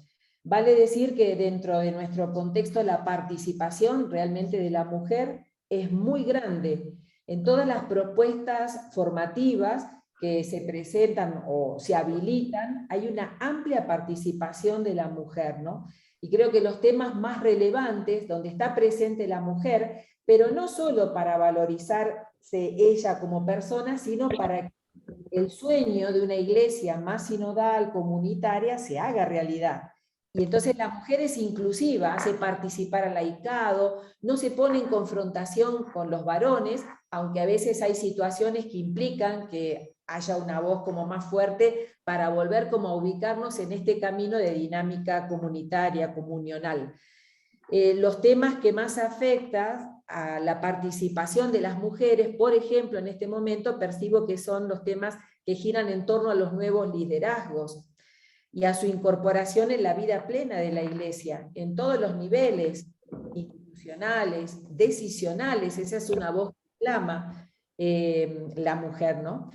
Vale decir que dentro de nuestro contexto la participación realmente de la mujer es muy grande. En todas las propuestas formativas que se presentan o se habilitan, hay una amplia participación de la mujer, ¿no? Y creo que los temas más relevantes, donde está presente la mujer, pero no solo para valorizarse ella como persona, sino para que el sueño de una iglesia más sinodal, comunitaria, se haga realidad. Y entonces la mujer es inclusiva, hace participar al laicado, no se pone en confrontación con los varones, aunque a veces hay situaciones que implican que haya una voz como más fuerte para volver como a ubicarnos en este camino de dinámica comunitaria, comunional. Los temas que más afectan a la participación de las mujeres, por ejemplo, en este momento percibo que son los temas que giran en torno a los nuevos liderazgos y a su incorporación en la vida plena de la Iglesia, en todos los niveles, institucionales, decisionales, esa es una voz que clama la mujer, ¿no?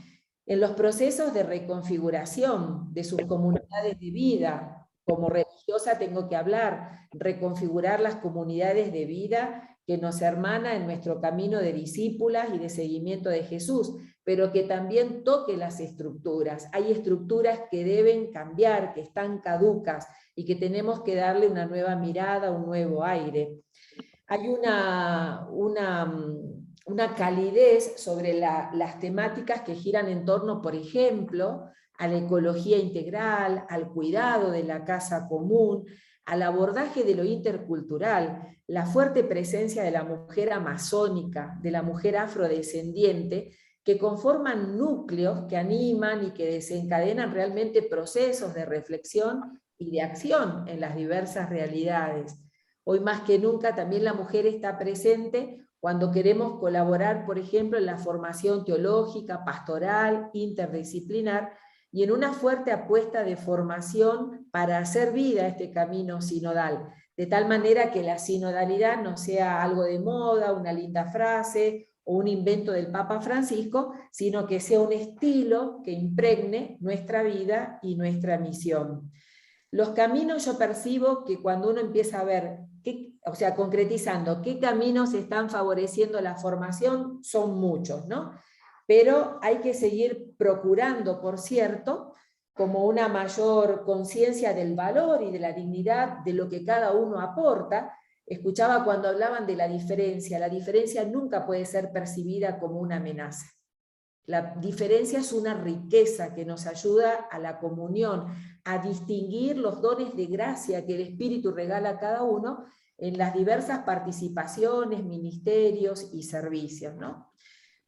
En los procesos de reconfiguración de sus comunidades de vida, como religiosa tengo que hablar, reconfigurar las comunidades de vida que nos hermana en nuestro camino de discípulas y de seguimiento de Jesús, pero que también toque las estructuras. Hay estructuras que deben cambiar, que están caducas y que tenemos que darle una nueva mirada, un nuevo aire. Hay una calidez sobre las temáticas que giran en torno, por ejemplo, a la ecología integral, al cuidado de la casa común, al abordaje de lo intercultural, la fuerte presencia de la mujer amazónica, de la mujer afrodescendiente, que conforman núcleos que animan y que desencadenan realmente procesos de reflexión y de acción en las diversas realidades. Hoy más que nunca también la mujer está presente cuando queremos colaborar, por ejemplo, en la formación teológica, pastoral, interdisciplinar, y en una fuerte apuesta de formación para hacer vida este camino sinodal, de tal manera que la sinodalidad no sea algo de moda, una linda frase o un invento del Papa Francisco, sino que sea un estilo que impregne nuestra vida y nuestra misión. Los caminos, yo percibo que cuando uno empieza a ver, concretizando qué caminos están favoreciendo la formación, son muchos, ¿no? Pero hay que seguir procurando, por cierto, como una mayor conciencia del valor y de la dignidad de lo que cada uno aporta. Escuchaba cuando hablaban de la diferencia nunca puede ser percibida como una amenaza. La diferencia es una riqueza que nos ayuda a la comunión, a distinguir los dones de gracia que el Espíritu regala a cada uno en las diversas participaciones, ministerios y servicios, ¿no?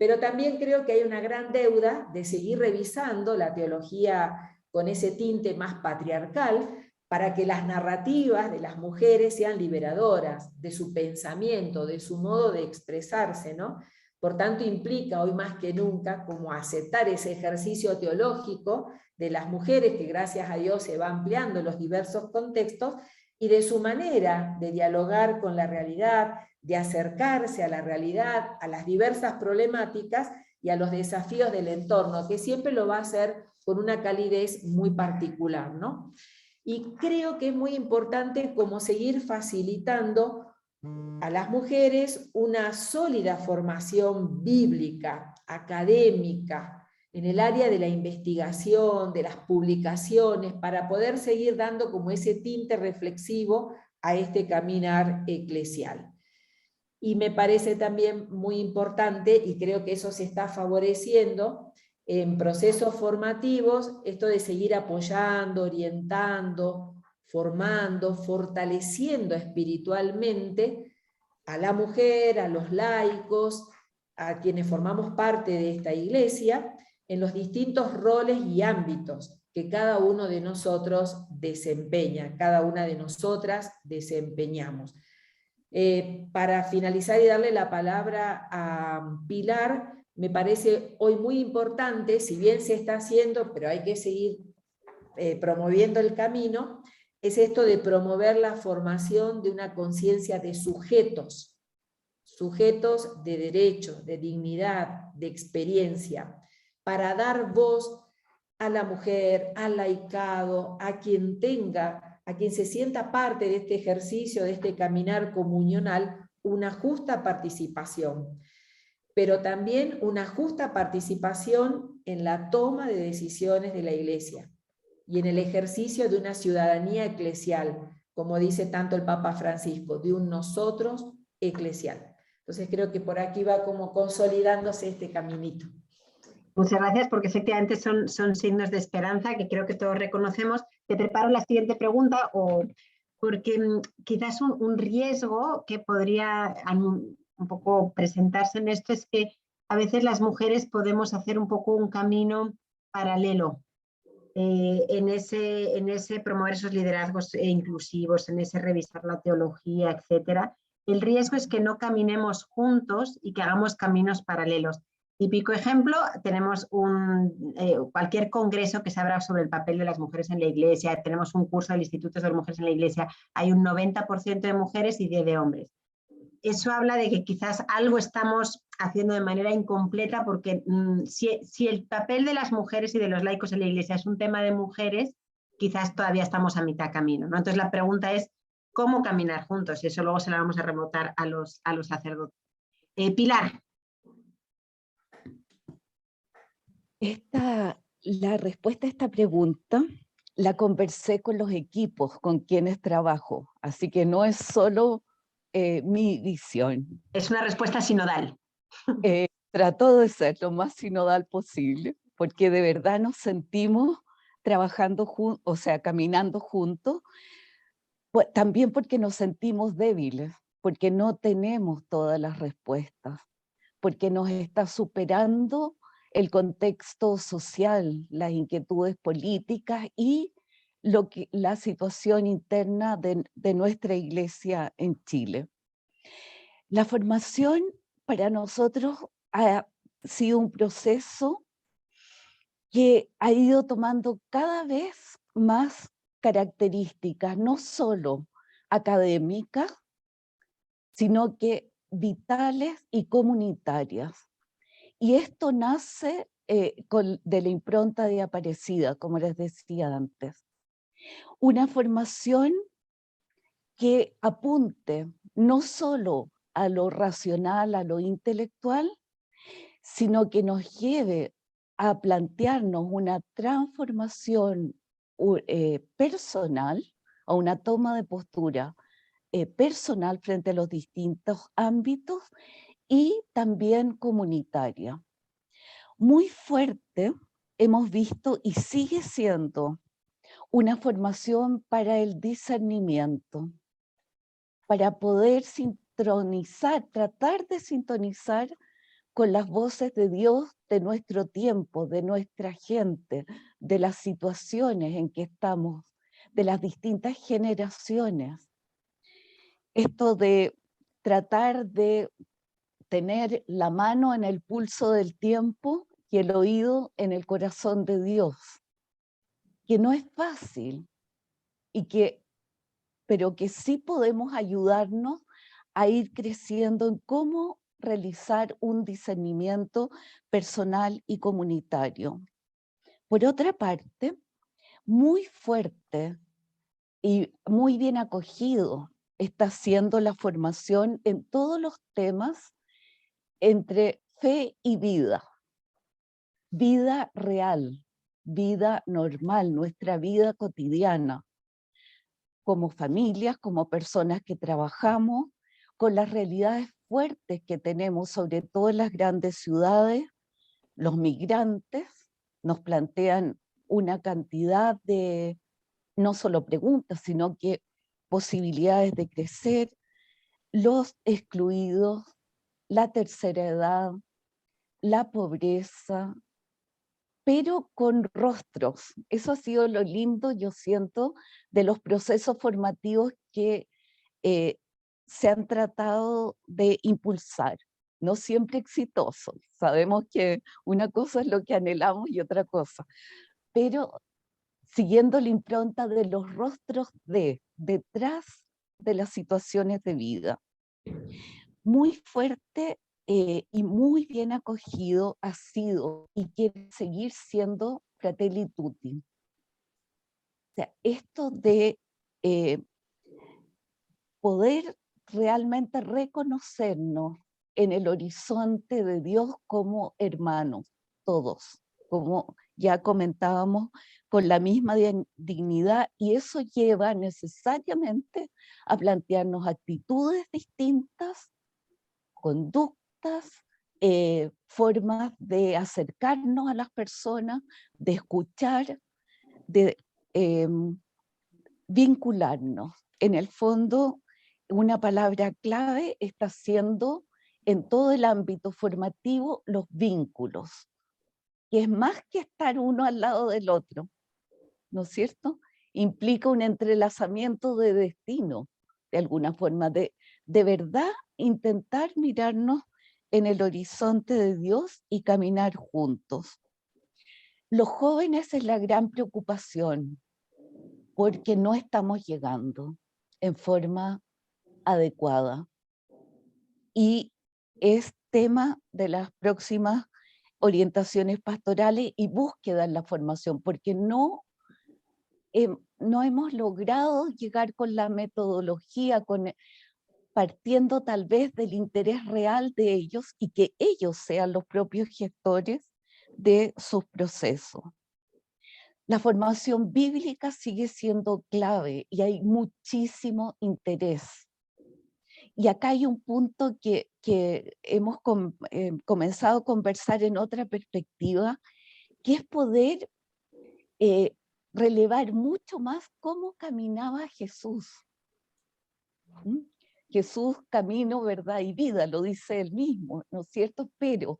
Pero también creo que hay una gran deuda de seguir revisando la teología con ese tinte más patriarcal para que las narrativas de las mujeres sean liberadoras de su pensamiento, de su modo de expresarse, ¿no? Por tanto, implica hoy más que nunca como aceptar ese ejercicio teológico de las mujeres que gracias a Dios se va ampliando en los diversos contextos y de su manera de dialogar con la realidad, de acercarse a la realidad, a las diversas problemáticas y a los desafíos del entorno, que siempre lo va a hacer con una calidez muy particular, ¿no? Y creo que es muy importante como seguir facilitando a las mujeres una sólida formación bíblica, académica, en el área de la investigación, de las publicaciones, para poder seguir dando como ese tinte reflexivo a este caminar eclesial. Y me parece también muy importante, y creo que eso se está favoreciendo en procesos formativos, esto de seguir apoyando, orientando, formando, fortaleciendo espiritualmente a la mujer, a los laicos, a quienes formamos parte de esta iglesia, en los distintos roles y ámbitos que cada uno de nosotros desempeña, cada una de nosotras desempeñamos. Para finalizar y darle la palabra a Pilar, me parece hoy muy importante, si bien se está haciendo, pero hay que seguir promoviendo el camino, es esto de promover la formación de una conciencia de sujetos de derecho, de dignidad, de experiencia, para dar voz a la mujer, al laicado, a quien tenga a quien se sienta parte de este ejercicio, de este caminar comunional, una justa participación, pero también una justa participación en la toma de decisiones de la Iglesia y en el ejercicio de una ciudadanía eclesial, como dice tanto el Papa Francisco, de un nosotros eclesial. Entonces creo que por aquí va como consolidándose este caminito. Muchas gracias, porque efectivamente son signos de esperanza que creo que todos reconocemos. Te preparo la siguiente pregunta, porque quizás un riesgo que podría un poco presentarse en esto es que a veces las mujeres podemos hacer un poco un camino paralelo en ese promover esos liderazgos inclusivos, en ese revisar la teología, etcétera. El riesgo es que no caminemos juntos y que hagamos caminos paralelos. Típico ejemplo, tenemos cualquier congreso que se abra sobre el papel de las mujeres en la Iglesia, tenemos un curso del Instituto de las Mujeres en la Iglesia, hay un 90% de mujeres y 10% de hombres. Eso habla de que quizás algo estamos haciendo de manera incompleta, porque si el papel de las mujeres y de los laicos en la Iglesia es un tema de mujeres, quizás todavía estamos a mitad camino, ¿no? Entonces la pregunta es, ¿cómo caminar juntos? Y eso luego se la vamos a remontar a los sacerdotes. Pilar. La respuesta a esta pregunta la conversé con los equipos con quienes trabajo, así que no es solo mi visión. Es una respuesta sinodal. Trato de ser lo más sinodal posible, porque de verdad nos sentimos trabajando juntos, o sea, caminando juntos, pues, también porque nos sentimos débiles, porque no tenemos todas las respuestas, porque nos está superando el contexto social, las inquietudes políticas y la situación interna de nuestra Iglesia en Chile. La formación para nosotros ha sido un proceso que ha ido tomando cada vez más características, no solo académicas, sino que vitales y comunitarias. Y esto nace de la impronta de Aparecida, como les decía antes. Una formación que apunte no solo a lo racional, a lo intelectual, sino que nos lleve a plantearnos una transformación personal, o una toma de postura personal frente a los distintos ámbitos y también comunitaria. Muy fuerte hemos visto y sigue siendo una formación para el discernimiento, para poder sintonizar, tratar de sintonizar con las voces de Dios de nuestro tiempo, de nuestra gente, de las situaciones en que estamos, de las distintas generaciones. Esto de tratar de tener la mano en el pulso del tiempo y el oído en el corazón de Dios, que no es fácil, pero que sí podemos ayudarnos a ir creciendo en cómo realizar un discernimiento personal y comunitario. Por otra parte, muy fuerte y muy bien acogido está siendo la formación en todos los temas entre fe y vida. Vida real, vida normal, nuestra vida cotidiana, como familias, como personas que trabajamos, con las realidades fuertes que tenemos, sobre todo en las grandes ciudades. Los migrantes nos plantean una cantidad de, no solo preguntas, sino que posibilidades de crecer, los excluidos, la tercera edad, la pobreza, pero con rostros. Eso ha sido lo lindo, yo siento, de los procesos formativos que se han tratado de impulsar, no siempre exitosos. Sabemos que una cosa es lo que anhelamos y otra cosa, pero siguiendo la impronta de los rostros detrás de las situaciones de vida. Muy fuerte y muy bien acogido ha sido y quiere seguir siendo Fratelli Tutti. O sea, esto de poder realmente reconocernos en el horizonte de Dios como hermanos, todos, como ya comentábamos, con la misma dignidad, y eso lleva necesariamente a plantearnos actitudes distintas, conductas, formas de acercarnos a las personas, de escuchar, de vincularnos. En el fondo, una palabra clave está siendo en todo el ámbito formativo los vínculos, que es más que estar uno al lado del otro, ¿no es cierto? Implica un entrelazamiento de destino, de alguna forma, de verdad intentar mirarnos en el horizonte de Dios y caminar juntos. Los jóvenes es la gran preocupación, porque no estamos llegando en forma adecuada. Y es tema de las próximas orientaciones pastorales y búsqueda en la formación, porque no hemos logrado llegar con la metodología, partiendo tal vez del interés real de ellos y que ellos sean los propios gestores de sus procesos. La formación bíblica sigue siendo clave y hay muchísimo interés. Y acá hay un punto que hemos comenzado a conversar en otra perspectiva, que es poder relevar mucho más cómo caminaba Jesús. Jesús, camino, verdad y vida, lo dice él mismo, ¿no es cierto? Pero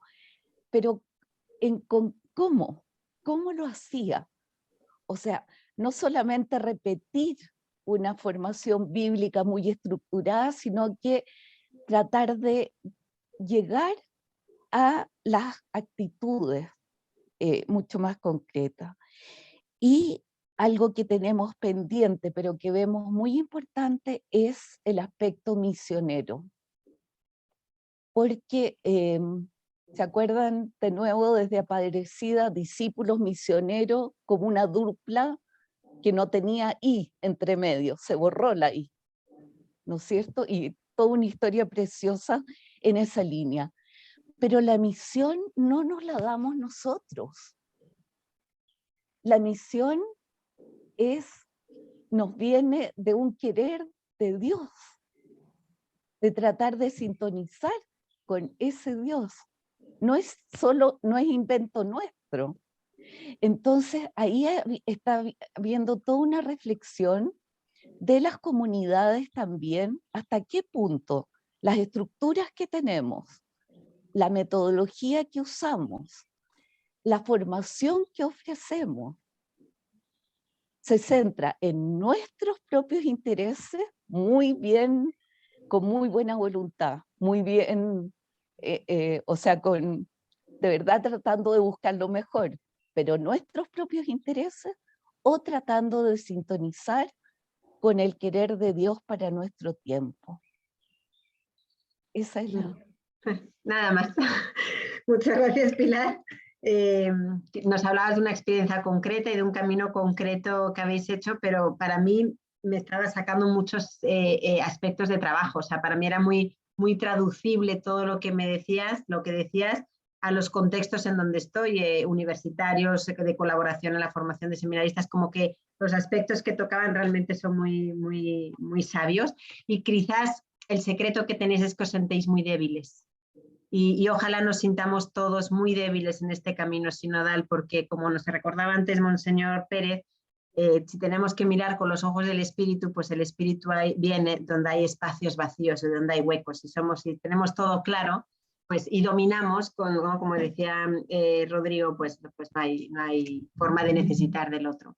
¿cómo lo hacía? O sea, no solamente repetir una formación bíblica muy estructurada, sino que tratar de llegar a las actitudes mucho más concretas. Y algo que tenemos pendiente, pero que vemos muy importante, es el aspecto misionero. Porque, ¿se acuerdan de nuevo desde Apadrecida, discípulos misioneros como una dupla que no tenía I entre medio, se borró la I, ¿no es cierto? Y toda una historia preciosa en esa línea. Pero la misión no nos la damos nosotros. La misión nos viene de un querer de Dios, de tratar de sintonizar con ese Dios. No es invento nuestro. Entonces ahí está habiendo toda una reflexión de las comunidades también, hasta qué punto las estructuras que tenemos, la metodología que usamos, la formación que ofrecemos, se centra en nuestros propios intereses, muy bien, con muy buena voluntad, muy bien, o sea, de verdad tratando de buscar lo mejor, pero nuestros propios intereses o tratando de sintonizar con el querer de Dios para nuestro tiempo. Esa es la... Nada más. Muchas gracias, Pilar. Nos hablabas de una experiencia concreta y de un camino concreto que habéis hecho, pero para mí me estaba sacando muchos aspectos de trabajo. O sea, para mí era muy traducible todo lo que me decías, a los contextos en donde estoy, universitarios, de colaboración en la formación de seminaristas, como que los aspectos que tocaban realmente son muy sabios, y quizás el secreto que tenéis es que os sentéis muy débiles. Y ojalá nos sintamos todos muy débiles en este camino sinodal, porque como nos recordaba antes Monseñor Pérez, si tenemos que mirar con los ojos del Espíritu, pues el Espíritu viene donde hay espacios vacíos, donde hay huecos. Si tenemos todo claro, pues, y dominamos, como decía Rodrigo, pues no hay forma de necesitar del otro.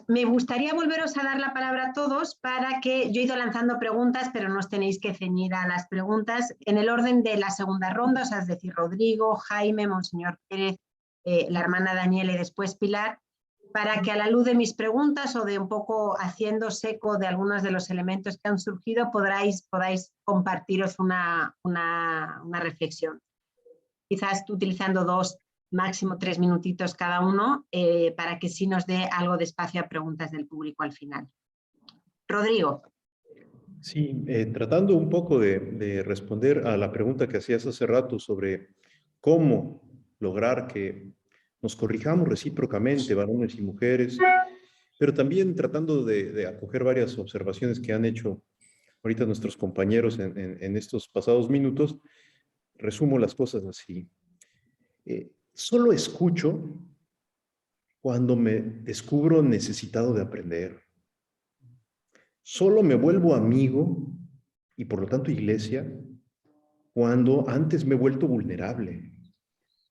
Me gustaría volveros a dar la palabra a todos para que yo he ido lanzando preguntas, pero no os tenéis que ceñir a las preguntas en el orden de la segunda ronda, o sea, es decir, Rodrigo, Jaime, Monseñor Pérez, la hermana Daniela y después Pilar, para que a la luz de mis preguntas o de un poco haciendo eco de algunos de los elementos que han surgido podáis compartiros una reflexión. Quizás utilizando dos máximo 3 minutitos cada uno, para que sí nos dé algo de espacio a preguntas del público al final. Rodrigo. Sí, tratando un poco de responder a la pregunta que hacías hace rato sobre cómo lograr que nos corrijamos recíprocamente, varones y mujeres, pero también tratando de acoger varias observaciones que han hecho ahorita nuestros compañeros en estos pasados minutos, resumo las cosas así. Solo escucho cuando me descubro necesitado de aprender. Solo me vuelvo amigo y por lo tanto iglesia cuando antes me he vuelto vulnerable.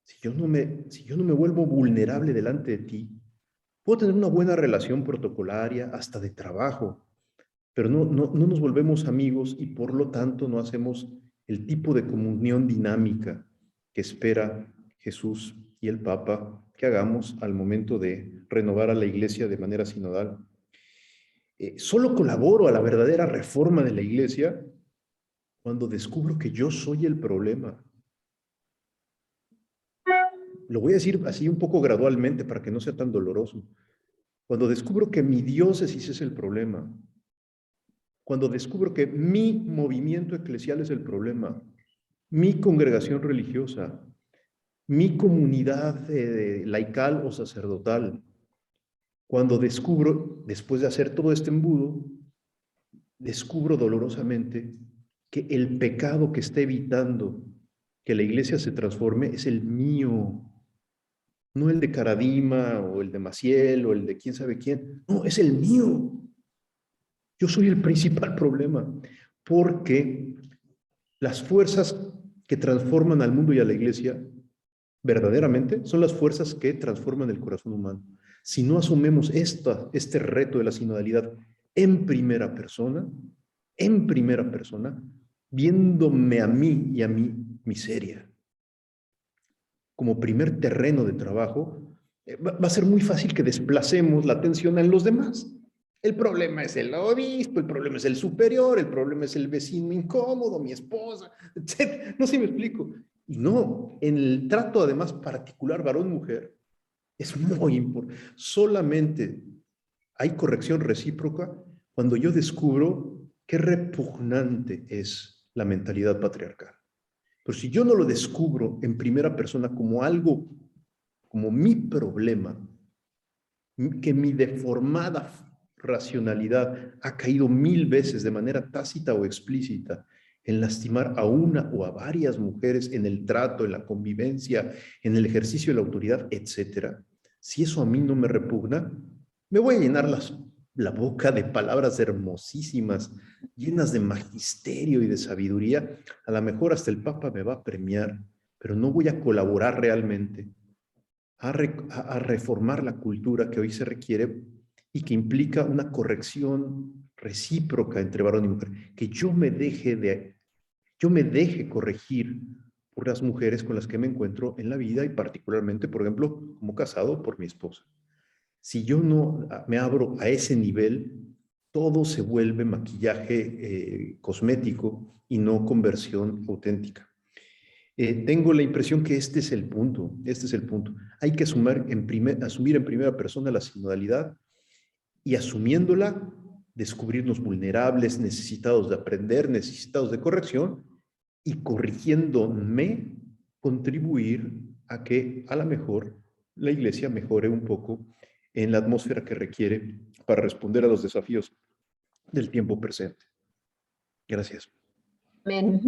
Si yo no me vuelvo vulnerable delante de ti, puedo tener una buena relación protocolaria, hasta de trabajo, pero no nos volvemos amigos y por lo tanto no hacemos el tipo de comunión dinámica que espera Jesús y el Papa que hagamos al momento de renovar a la iglesia de manera sinodal. Solo colaboro a la verdadera reforma de la iglesia cuando descubro que yo soy el problema. Lo voy a decir así un poco gradualmente para que no sea tan doloroso. Cuando descubro que mi diócesis es el problema, cuando descubro que mi movimiento eclesial es el problema, mi congregación religiosa, mi comunidad laical o sacerdotal, cuando descubro, después de hacer todo este embudo, descubro dolorosamente que el pecado que está evitando que la iglesia se transforme es el mío, no el de Caradima o el de Maciel o el de quién sabe quién, no, es el mío. Yo soy el principal problema, porque las fuerzas que transforman al mundo y a la iglesia verdaderamente son las fuerzas que transforman el corazón humano. Si no asumimos este reto de la sinodalidad en primera persona, viéndome a mí y a mi miseria como primer terreno de trabajo, va a ser muy fácil que desplacemos la atención en los demás. El problema es el obispo, el problema es el superior, el problema es el vecino incómodo, mi esposa, etc. No sé si me explico. Y no, en el trato además particular varón-mujer, es muy importante. Solamente hay corrección recíproca cuando yo descubro qué repugnante es la mentalidad patriarcal. Pero si yo no lo descubro en primera persona como algo, como mi problema, que mi deformada racionalidad ha caído 1000 veces de manera tácita o explícita en lastimar a una o a varias mujeres en el trato, en la convivencia, en el ejercicio de la autoridad, etc. Si eso a mí no me repugna, me voy a llenar la boca de palabras hermosísimas, llenas de magisterio y de sabiduría. A lo mejor hasta el Papa me va a premiar, pero no voy a colaborar realmente a reformar la cultura que hoy se requiere y que implica una corrección recíproca entre varón y mujer, que yo me deje corregir por las mujeres con las que me encuentro en la vida y particularmente, por ejemplo, como casado por mi esposa. Si yo no me abro a ese nivel, todo se vuelve maquillaje cosmético y no conversión auténtica. Tengo la impresión que este es el punto. Hay que asumir en primera persona la sinodalidad y asumiéndola, descubrirnos vulnerables, necesitados de aprender, necesitados de corrección y corrigiéndome, contribuir a que a lo mejor la iglesia mejore un poco en la atmósfera que requiere para responder a los desafíos del tiempo presente. Gracias. Amén.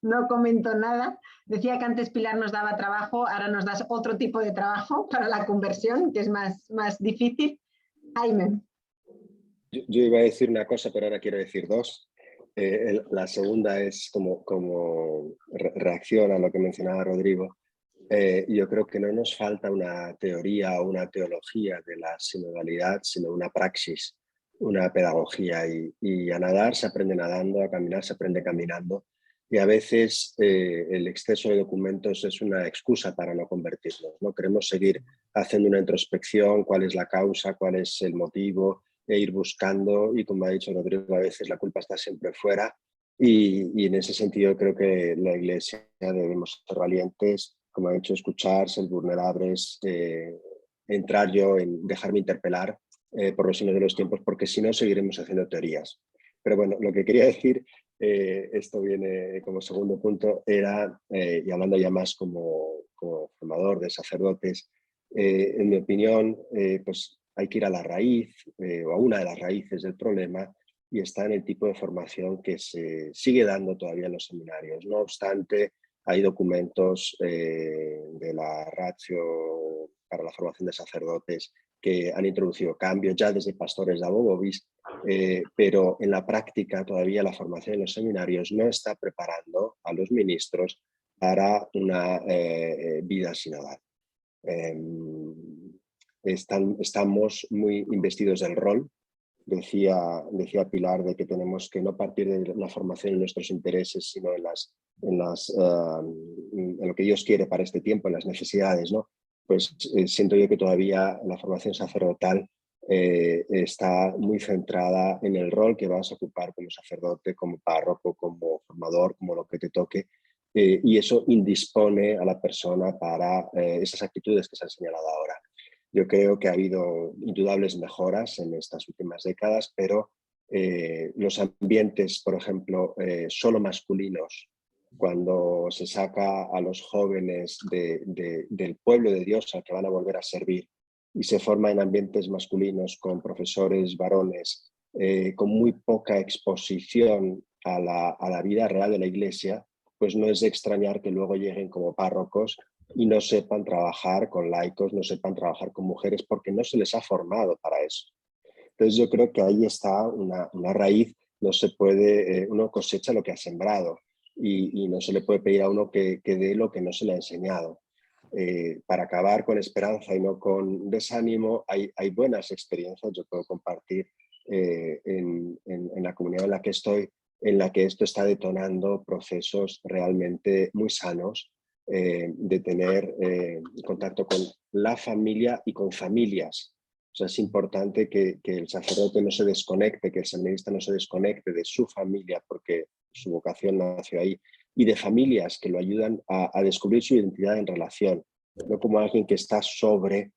No comento nada. Decía que antes Pilar nos daba trabajo, ahora nos das otro tipo de trabajo para la conversión, que es más difícil. Jaime. Yo iba a decir una cosa, pero ahora quiero decir dos. La segunda es como reacción a lo que mencionaba Rodrigo. Yo creo que no nos falta una teoría o una teología de la sinodalidad, sino una praxis, una pedagogía. Y a nadar se aprende nadando, a caminar se aprende caminando. Y a veces el exceso de documentos es una excusa para no convertirnos, ¿no? Queremos seguir haciendo una introspección, cuál es la causa, cuál es el motivo, e ir buscando, y como ha dicho Rodrigo, a veces la culpa está siempre fuera. Y en ese sentido creo que la Iglesia debemos ser valientes como he dicho, escuchar, ser vulnerables, entrar yo en dejarme interpelar por los signos de los tiempos, porque si no seguiremos haciendo teorías. Pero bueno, lo que quería decir, esto viene como segundo punto, era, y hablando ya más como formador de sacerdotes, en mi opinión, pues hay que ir a la raíz, o a una de las raíces del problema, y está en el tipo de formación que se sigue dando todavía en los seminarios. No obstante, hay documentos de la Ratio para la formación de sacerdotes que han introducido cambios ya desde pastores de Abobovis, pero en la práctica todavía la formación en los seminarios no está preparando a los ministros para una vida sinodal. Estamos muy investidos del rol. Decía Pilar de que tenemos que no partir de la formación en nuestros intereses, sino en lo que Dios quiere para este tiempo, en las necesidades, ¿no? Pues siento yo que todavía la formación sacerdotal está muy centrada en el rol que vas a ocupar como sacerdote, como párroco, como formador, como lo que te toque, y eso indispone a la persona para esas actitudes que se han señalado ahora. Yo creo que ha habido indudables mejoras en estas últimas décadas, pero los ambientes, por ejemplo, solo masculinos, cuando se saca a los jóvenes del pueblo de Dios al que van a volver a servir y se forma en ambientes masculinos con profesores varones, con muy poca exposición a la vida real de la Iglesia, pues no es de extrañar que luego lleguen como párrocos y no sepan trabajar con laicos, no sepan trabajar con mujeres, porque no se les ha formado para eso. Entonces yo creo que ahí está una raíz. No se puede, uno cosecha lo que ha sembrado y no se le puede pedir a uno que dé lo que no se le ha enseñado. Para acabar con esperanza y no con desánimo, hay buenas experiencias, yo puedo compartir en la comunidad en la que estoy, en la que esto está detonando procesos realmente muy sanos, de tener contacto con la familia y con familias. O sea, es importante que el sacerdote no se desconecte, que el seminarista no se desconecte de su familia, porque su vocación nació ahí, y de familias que lo ayudan a descubrir su identidad en relación, no como alguien que está sobre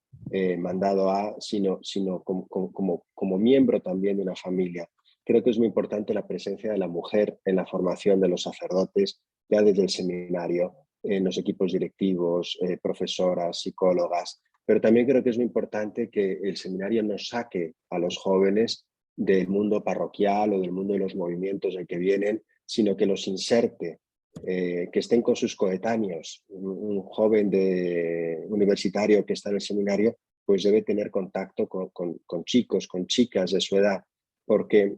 mandado a, sino como miembro también de una familia. Creo que es muy importante la presencia de la mujer en la formación de los sacerdotes, ya desde el seminario, en los equipos directivos, profesoras, psicólogas, pero también creo que es muy importante que el seminario no saque a los jóvenes del mundo parroquial o del mundo de los movimientos en que vienen, sino que los inserte, que estén con sus coetáneos. Un joven universitario que está en el seminario pues debe tener contacto con chicos, con chicas de su edad, porque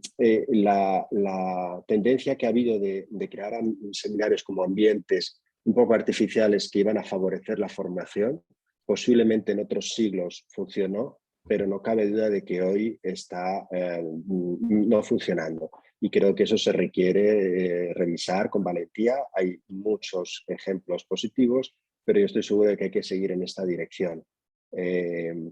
la tendencia que ha habido de crear seminarios como ambientes un poco artificiales que iban a favorecer la formación, posiblemente en otros siglos funcionó, pero no cabe duda de que hoy está no funcionando. Y creo que eso se requiere revisar con valentía. Hay muchos ejemplos positivos, pero yo estoy seguro de que hay que seguir en esta dirección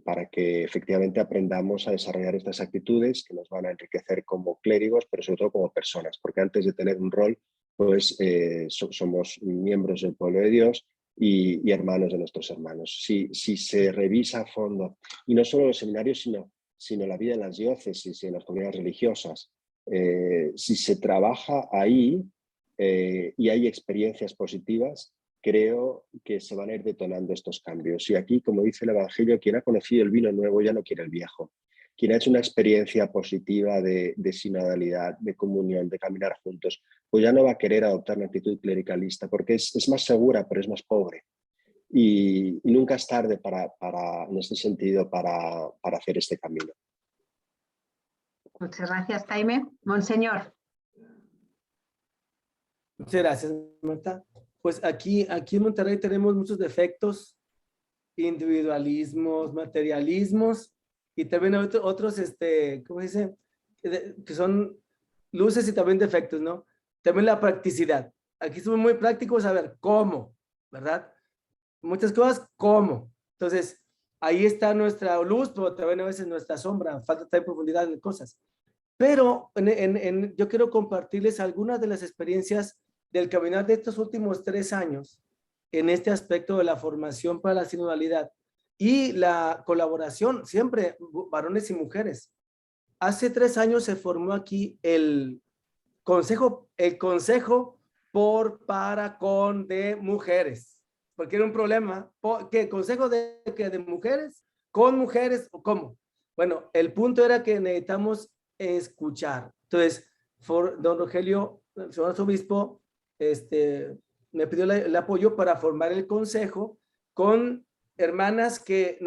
para que efectivamente aprendamos a desarrollar estas actitudes que nos van a enriquecer como clérigos, pero sobre todo como personas, porque antes de tener un rol, pues somos miembros del pueblo de Dios y hermanos de nuestros hermanos. Si se revisa a fondo, y no solo los seminarios, sino la vida en las diócesis y en las comunidades religiosas, si se trabaja ahí y hay experiencias positivas, creo que se van a ir detonando estos cambios. Y aquí, como dice el Evangelio, quien ha conocido el vino nuevo ya no quiere el viejo. Quien ha hecho una experiencia positiva de sinodalidad, de comunión, de caminar juntos, pues ya no va a querer adoptar una actitud clericalista, porque es más segura, pero es más pobre. Y nunca es tarde en este sentido para hacer este camino. Muchas gracias, Jaime. Monseñor. Muchas gracias, Marta. Pues aquí en Monterrey tenemos muchos defectos, individualismos, materialismos, y también otros, ¿cómo se dice? Que son luces y también defectos, ¿no? También la practicidad. Aquí somos muy prácticos a ver cómo, ¿verdad? Muchas cosas, ¿cómo? Entonces, ahí está nuestra luz, pero también a veces nuestra sombra, falta también profundidad en cosas. Pero yo quiero compartirles algunas de las experiencias del caminar de estos últimos 3 años en este aspecto de la formación para la sinodalidad y la colaboración, siempre varones y mujeres. Hace 3 años se formó aquí el consejo para, con de mujeres, porque era un problema, ¿qué consejo de mujeres? ¿Con mujeres o cómo? Bueno, el punto era que necesitamos escuchar. Entonces, don Rogelio, el señor arzobispo, me pidió el apoyo para formar el consejo con hermanas que,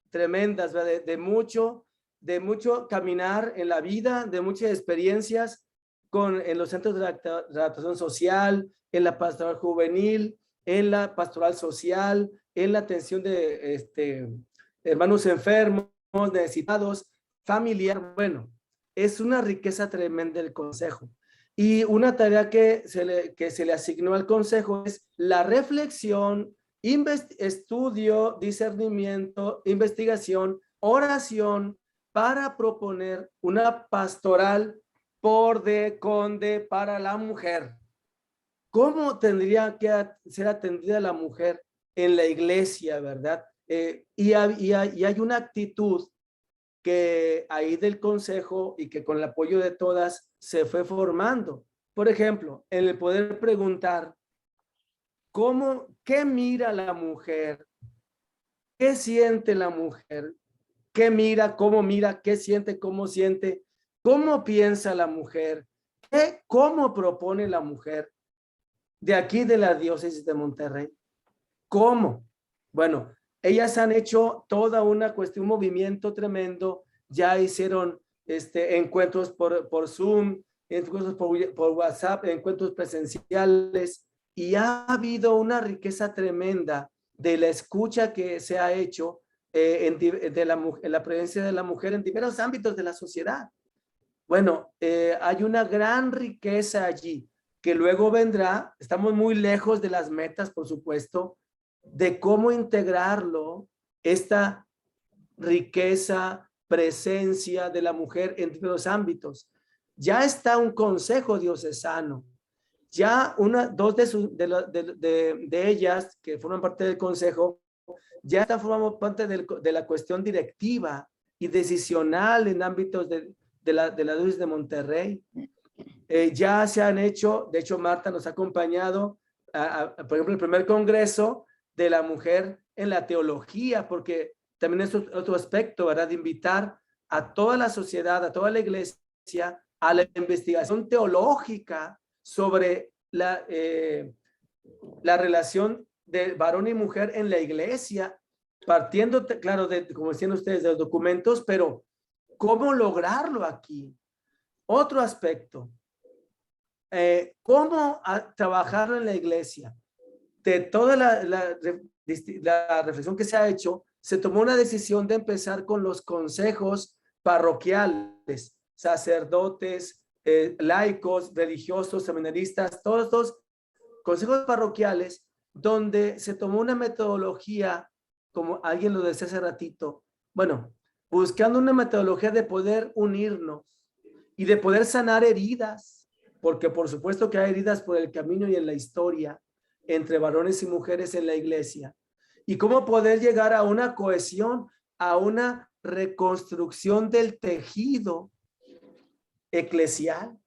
tremendas, de mucho caminar en la vida, de muchas experiencias en los centros de adaptación social, en la pastoral juvenil, en la pastoral social, en la atención de hermanos enfermos, necesitados, familiar. Bueno, es una riqueza tremenda el consejo. Y una tarea que se le asignó al consejo es la reflexión, estudio, discernimiento, investigación, oración, para proponer una pastoral para la mujer. ¿Cómo tendría que ser atendida la mujer en la iglesia, verdad? Y hay una actitud que ahí del consejo y que con el apoyo de todas se fue formando. Por ejemplo, en el poder preguntar, ¿qué mira la mujer? ¿Qué siente la mujer? ¿Qué mira? ¿Cómo mira? ¿Qué siente? ¿Cómo siente? ¿Cómo piensa la mujer? ¿Cómo propone la mujer? De aquí de la diócesis de Monterrey. ¿Cómo? Bueno, ellas han hecho toda una cuestión, un movimiento tremendo. Ya hicieron encuentros por Zoom, encuentros por WhatsApp, encuentros presenciales, y ha habido una riqueza tremenda de la escucha que se ha hecho en la presencia de la mujer en diversos ámbitos de la sociedad. Bueno, hay una gran riqueza allí que luego vendrá. Estamos muy lejos de las metas, por supuesto, de cómo integrarlo, esta riqueza, presencia de la mujer en diversos ámbitos. Ya está un consejo diocesano, ya dos de ellas que forman parte del consejo ya están formando parte de la cuestión directiva y decisional en ámbitos de la diócesis de Monterrey. Ya se han hecho, de hecho Marta nos ha acompañado, por ejemplo, el primer congreso de la mujer en la teología, porque también es otro aspecto, ¿verdad? De invitar a toda la sociedad, a toda la iglesia, a la investigación teológica sobre la relación de varón y mujer en la iglesia, partiendo, claro, como decían ustedes, de los documentos, pero ¿cómo lograrlo aquí? Otro aspecto, ¿cómo trabajarlo en la iglesia? De toda la reflexión que se ha hecho, se tomó una decisión de empezar con los consejos parroquiales, sacerdotes, laicos, religiosos, seminaristas, todos estos consejos parroquiales, donde se tomó una metodología, como alguien lo decía hace ratito, bueno, buscando una metodología de poder unirnos y de poder sanar heridas, porque por supuesto que hay heridas por el camino y en la historia entre varones y mujeres en la iglesia, y cómo poder llegar a una cohesión, a una reconstrucción del tejido eclesial,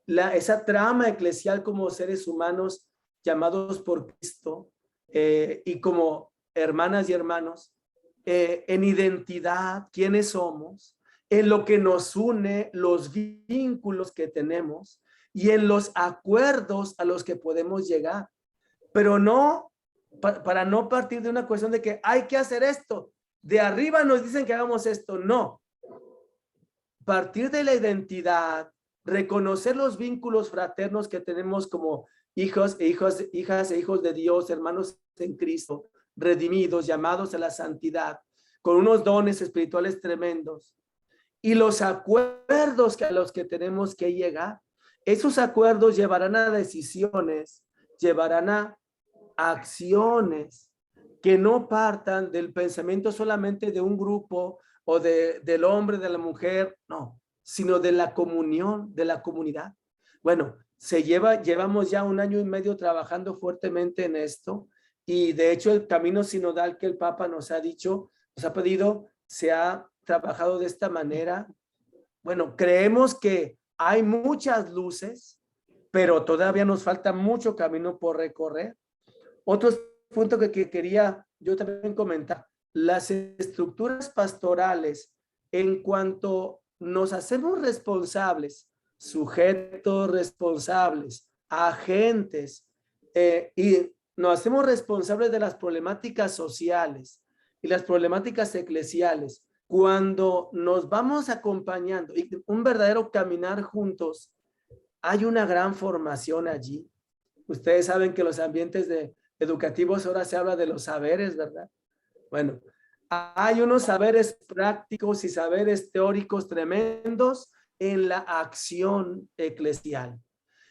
esa trama eclesial como seres humanos llamados por Cristo y como hermanas y hermanos, en identidad, quiénes somos, en lo que nos une, los vínculos que tenemos y en los acuerdos a los que podemos llegar, pero no para no partir de una cuestión de que hay que hacer esto, de arriba nos dicen que hagamos esto, no. Partir de la identidad, reconocer los vínculos fraternos que tenemos como hijos e hijas e hijos de Dios, hermanos en Cristo, redimidos, llamados a la santidad, con unos dones espirituales tremendos, y los acuerdos a los que tenemos que llegar. Esos acuerdos llevarán a decisiones, llevarán a acciones que no partan del pensamiento solamente de un grupo o del hombre, de la mujer, no, sino de la comunión, de la comunidad. Bueno, llevamos ya 1 año y medio trabajando fuertemente en esto, y de hecho el camino sinodal que el Papa nos ha dicho, nos ha pedido, se ha trabajado de esta manera. Bueno, creemos que hay muchas luces, pero todavía nos falta mucho camino por recorrer. Otro punto que quería yo también comentar, las estructuras pastorales, en cuanto nos hacemos responsables, sujetos responsables, agentes, y nos hacemos responsables de las problemáticas sociales y las problemáticas eclesiales, cuando nos vamos acompañando y un verdadero caminar juntos, hay una gran formación allí. Ustedes saben que los ambientes educativos ahora se habla de los saberes, ¿verdad? Bueno, hay unos saberes prácticos y saberes teóricos tremendos en la acción eclesial.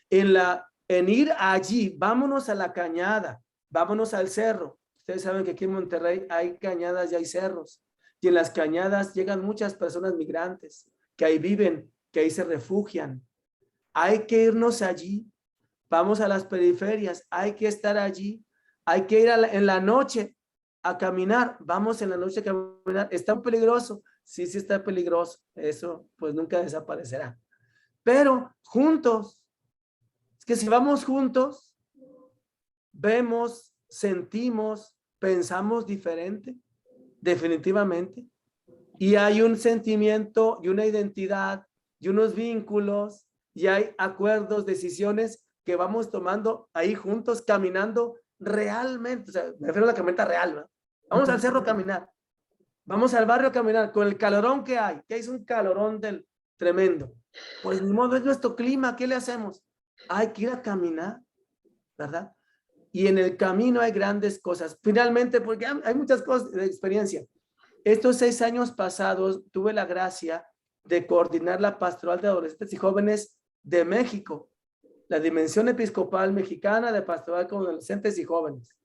En ir allí, vámonos a la cañada, vámonos al cerro. Ustedes saben que aquí en Monterrey hay cañadas y hay cerros. Y en las cañadas llegan muchas personas migrantes que ahí viven, que ahí se refugian. Hay que irnos allí. Vamos a las periferias, hay que estar allí. Hay que ir en la noche a caminar. Vamos en la noche a caminar. ¿Está muy peligroso? Sí, sí está peligroso. Eso pues nunca desaparecerá. Pero juntos, es que si vamos juntos, vemos, sentimos, pensamos diferente, definitivamente. Y hay un sentimiento y una identidad y unos vínculos y hay acuerdos, decisiones que vamos tomando ahí juntos, caminando realmente. O sea, me refiero a la caminata real, ¿no? Vamos al cerro a caminar. Vamos al barrio a caminar con el calorón que hay. Que es un calorón del tremendo. Pues ni modo, es nuestro clima. ¿Qué le hacemos? Hay que ir a caminar, ¿verdad? Y en el camino hay grandes cosas. Finalmente, porque hay muchas cosas de experiencia. Estos 6 años pasados tuve la gracia de coordinar la pastoral de adolescentes y jóvenes de México, la dimensión episcopal mexicana de pastoral con adolescentes y jóvenes.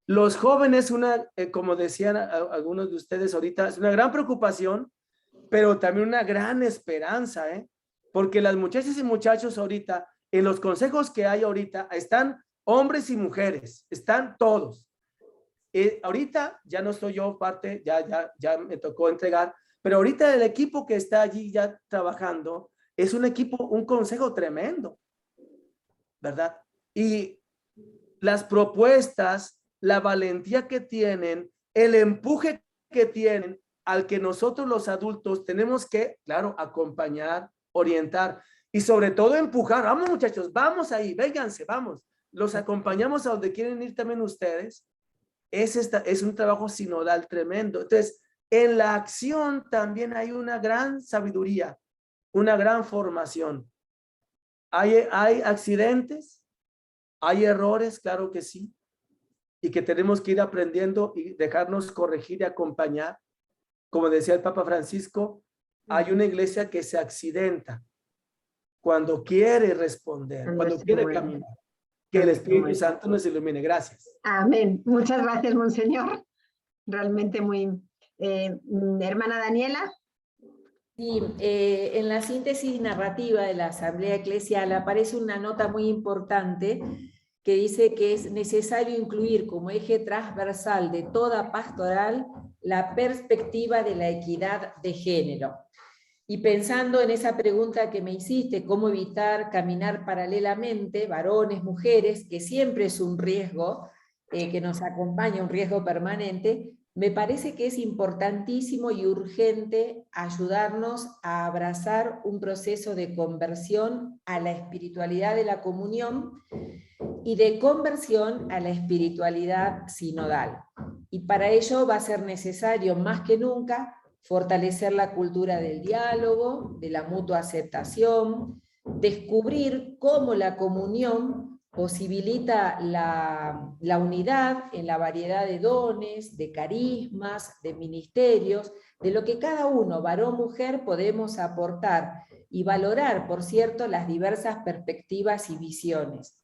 Los jóvenes, como decían algunos de ustedes ahorita, es una gran preocupación, pero también una gran esperanza, porque las muchachas y muchachos ahorita, en los consejos que hay ahorita, están hombres y mujeres, están todos. Ahorita ya no soy yo parte, ya me tocó entregar, pero ahorita el equipo que está allí ya trabajando es un equipo, un consejo tremendo, ¿verdad? Y las propuestas, la valentía que tienen, el empuje que tienen, al que nosotros los adultos tenemos que, claro, acompañar, orientar y sobre todo empujar. Vamos muchachos, vamos ahí, vénganse, vamos. Los acompañamos a donde quieren ir también ustedes. Es un trabajo sinodal tremendo. Entonces, en la acción también hay una gran sabiduría, una gran formación. Hay accidentes, hay errores, claro que sí, y que tenemos que ir aprendiendo y dejarnos corregir y acompañar. Como decía el Papa Francisco, hay una iglesia que se accidenta cuando quiere responder, cuando quiere caminar. Que el Espíritu Santo nos ilumine. Gracias. Amén. Muchas gracias, Monseñor. Realmente muy... hermana Daniela. Sí, en la síntesis narrativa de la Asamblea Eclesial aparece una nota muy importante que dice que es necesario incluir como eje transversal de toda pastoral la perspectiva de la equidad de género. Y pensando en esa pregunta que me hiciste, cómo evitar caminar paralelamente, varones, mujeres, que siempre es un riesgo que nos acompaña, un riesgo permanente, me parece que es importantísimo y urgente ayudarnos a abrazar un proceso de conversión a la espiritualidad de la comunión y de conversión a la espiritualidad sinodal. Y para ello va a ser necesario más que nunca fortalecer la cultura del diálogo, de la mutua aceptación, descubrir cómo la comunión posibilita la unidad en la variedad de dones, de carismas, de ministerios, de lo que cada uno, varón, mujer, podemos aportar y valorar, por cierto, las diversas perspectivas y visiones.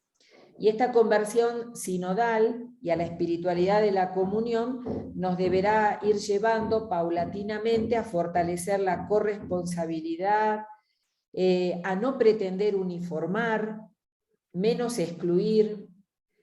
Y esta conversión sinodal y a la espiritualidad de la comunión nos deberá ir llevando paulatinamente a fortalecer la corresponsabilidad, a no pretender uniformar, menos excluir,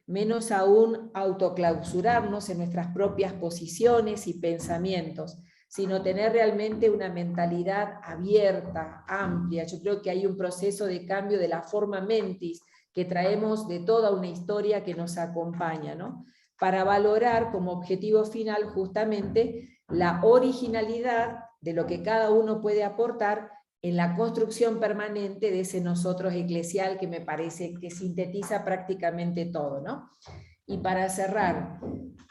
menos aún autoclausurarnos en nuestras propias posiciones y pensamientos, sino tener realmente una mentalidad abierta, amplia. Yo creo que hay un proceso de cambio de la forma mentis que traemos de toda una historia que nos acompaña, ¿no? Para valorar como objetivo final justamente la originalidad de lo que cada uno puede aportar en la construcción permanente de ese nosotros eclesial que me parece que sintetiza prácticamente todo, ¿no? Y para cerrar,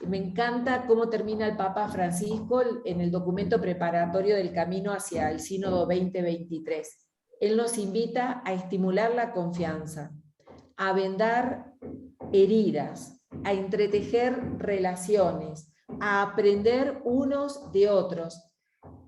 me encanta cómo termina el Papa Francisco en el documento preparatorio del camino hacia el Sínodo 2023. Él nos invita a estimular la confianza, a vendar heridas, a entretejer relaciones, a aprender unos de otros.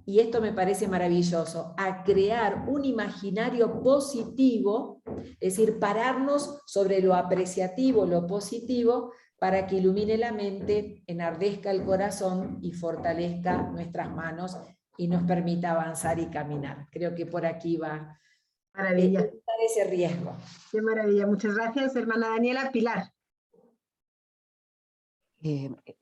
Y esto me parece maravilloso, a crear un imaginario positivo, es decir, pararnos sobre lo apreciativo, lo positivo, para que ilumine la mente, enardezca el corazón y fortalezca nuestras manos y nos permita avanzar y caminar. Creo que por aquí va Maravilla. ese riesgo. Qué maravilla. Muchas gracias, hermana Daniela. Pilar.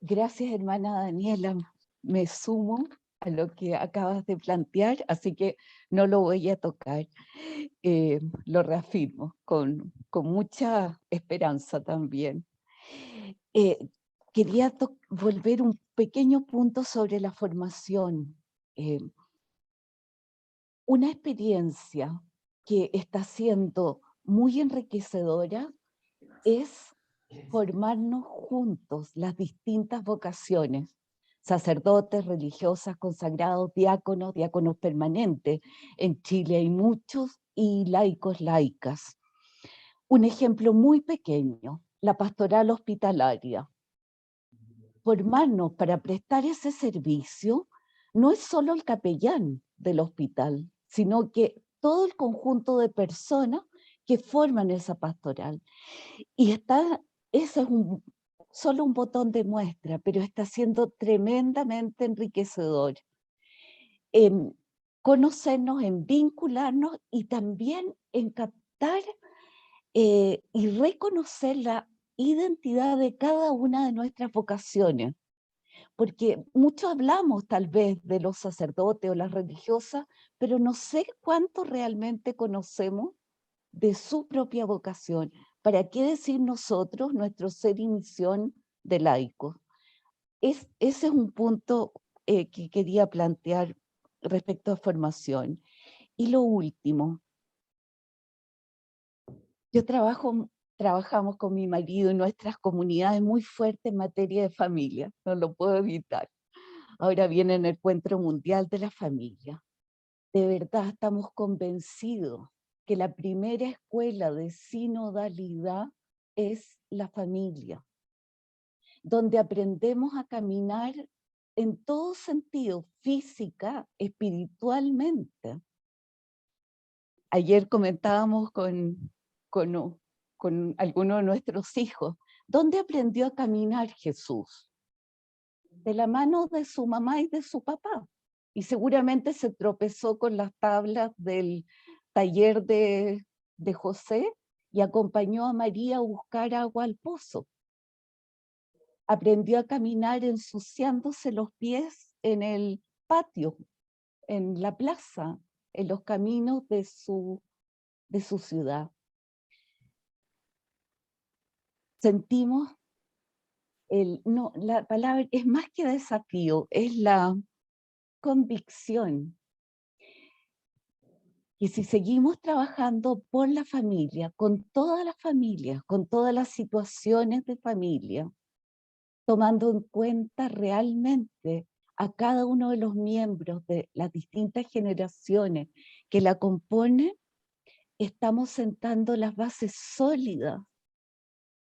Gracias, hermana Daniela. Me sumo a lo que acabas de plantear, así que no lo voy a tocar. Lo reafirmo con mucha esperanza también. Quería volver un pequeño punto sobre la formación. Una experiencia que está siendo muy enriquecedora es formarnos juntos las distintas vocaciones, sacerdotes, religiosas, consagrados, diáconos, diáconos permanentes. En Chile hay muchos, y laicos, laicas. Un ejemplo muy pequeño, la pastoral hospitalaria. Formarnos para prestar ese servicio no es solo el capellán del hospital, sino que todo el conjunto de personas que forman esa pastoral. Y ese es solo un botón de muestra, pero está siendo tremendamente enriquecedor en conocernos, en vincularnos y también en captar y reconocer la identidad de cada una de nuestras vocaciones. Porque mucho hablamos tal vez de los sacerdotes o las religiosas, pero no sé cuánto realmente conocemos de su propia vocación. ¿Para qué decir nosotros nuestro ser y misión de laicos? Ese es un punto que quería plantear respecto a formación. Y lo último, trabajamos con mi marido en nuestras comunidades muy fuerte en materia de familia, no lo puedo evitar. Ahora viene el Encuentro Mundial de la Familia. De verdad estamos convencidos que la primera escuela de sinodalidad es la familia, donde aprendemos a caminar en todo sentido, física, espiritualmente. Ayer comentábamos con alguno de nuestros hijos, ¿dónde aprendió a caminar Jesús? De la mano de su mamá y de su papá. Y seguramente se tropezó con las tablas del taller de José y acompañó a María a buscar agua al pozo. Aprendió a caminar ensuciándose los pies en el patio, en la plaza, en los caminos de su ciudad. Sentimos, la palabra es más que desafío, es la convicción. Y si seguimos trabajando por la familia, con todas las familias, con todas las situaciones de familia, tomando en cuenta realmente a cada uno de los miembros de las distintas generaciones que la componen, estamos sentando las bases sólidas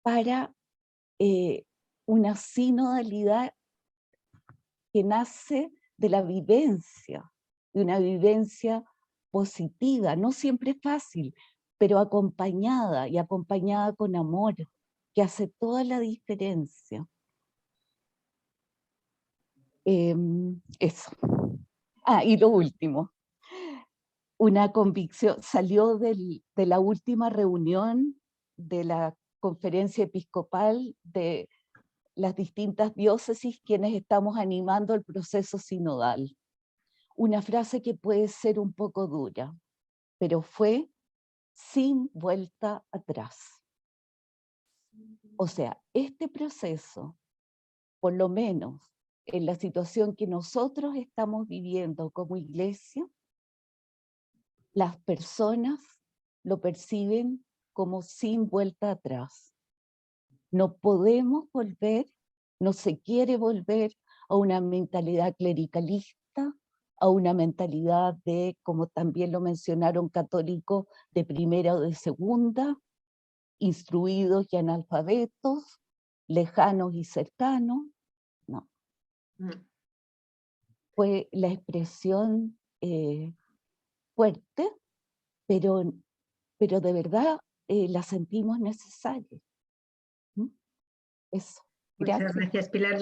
para una sinodalidad que nace de la vivencia, de una vivencia positiva, no siempre fácil, pero acompañada y acompañada con amor, que hace toda la diferencia. Eso. Y lo último, una convicción, salió de la última reunión de la conferencia episcopal de las distintas diócesis quienes estamos animando el proceso sinodal. Una frase que puede ser un poco dura, pero fue sin vuelta atrás. O sea, este proceso, por lo menos en la situación que nosotros estamos viviendo como iglesia, las personas lo perciben como sin vuelta atrás. No podemos volver, no se quiere volver a una mentalidad clericalista, a una mentalidad de, como también lo mencionaron, católicos de primera o de segunda, instruidos y analfabetos, lejanos y cercanos. No. Fue la expresión fuerte, pero de verdad la sentimos necesaria. Eso. Muchas gracias, Pilar.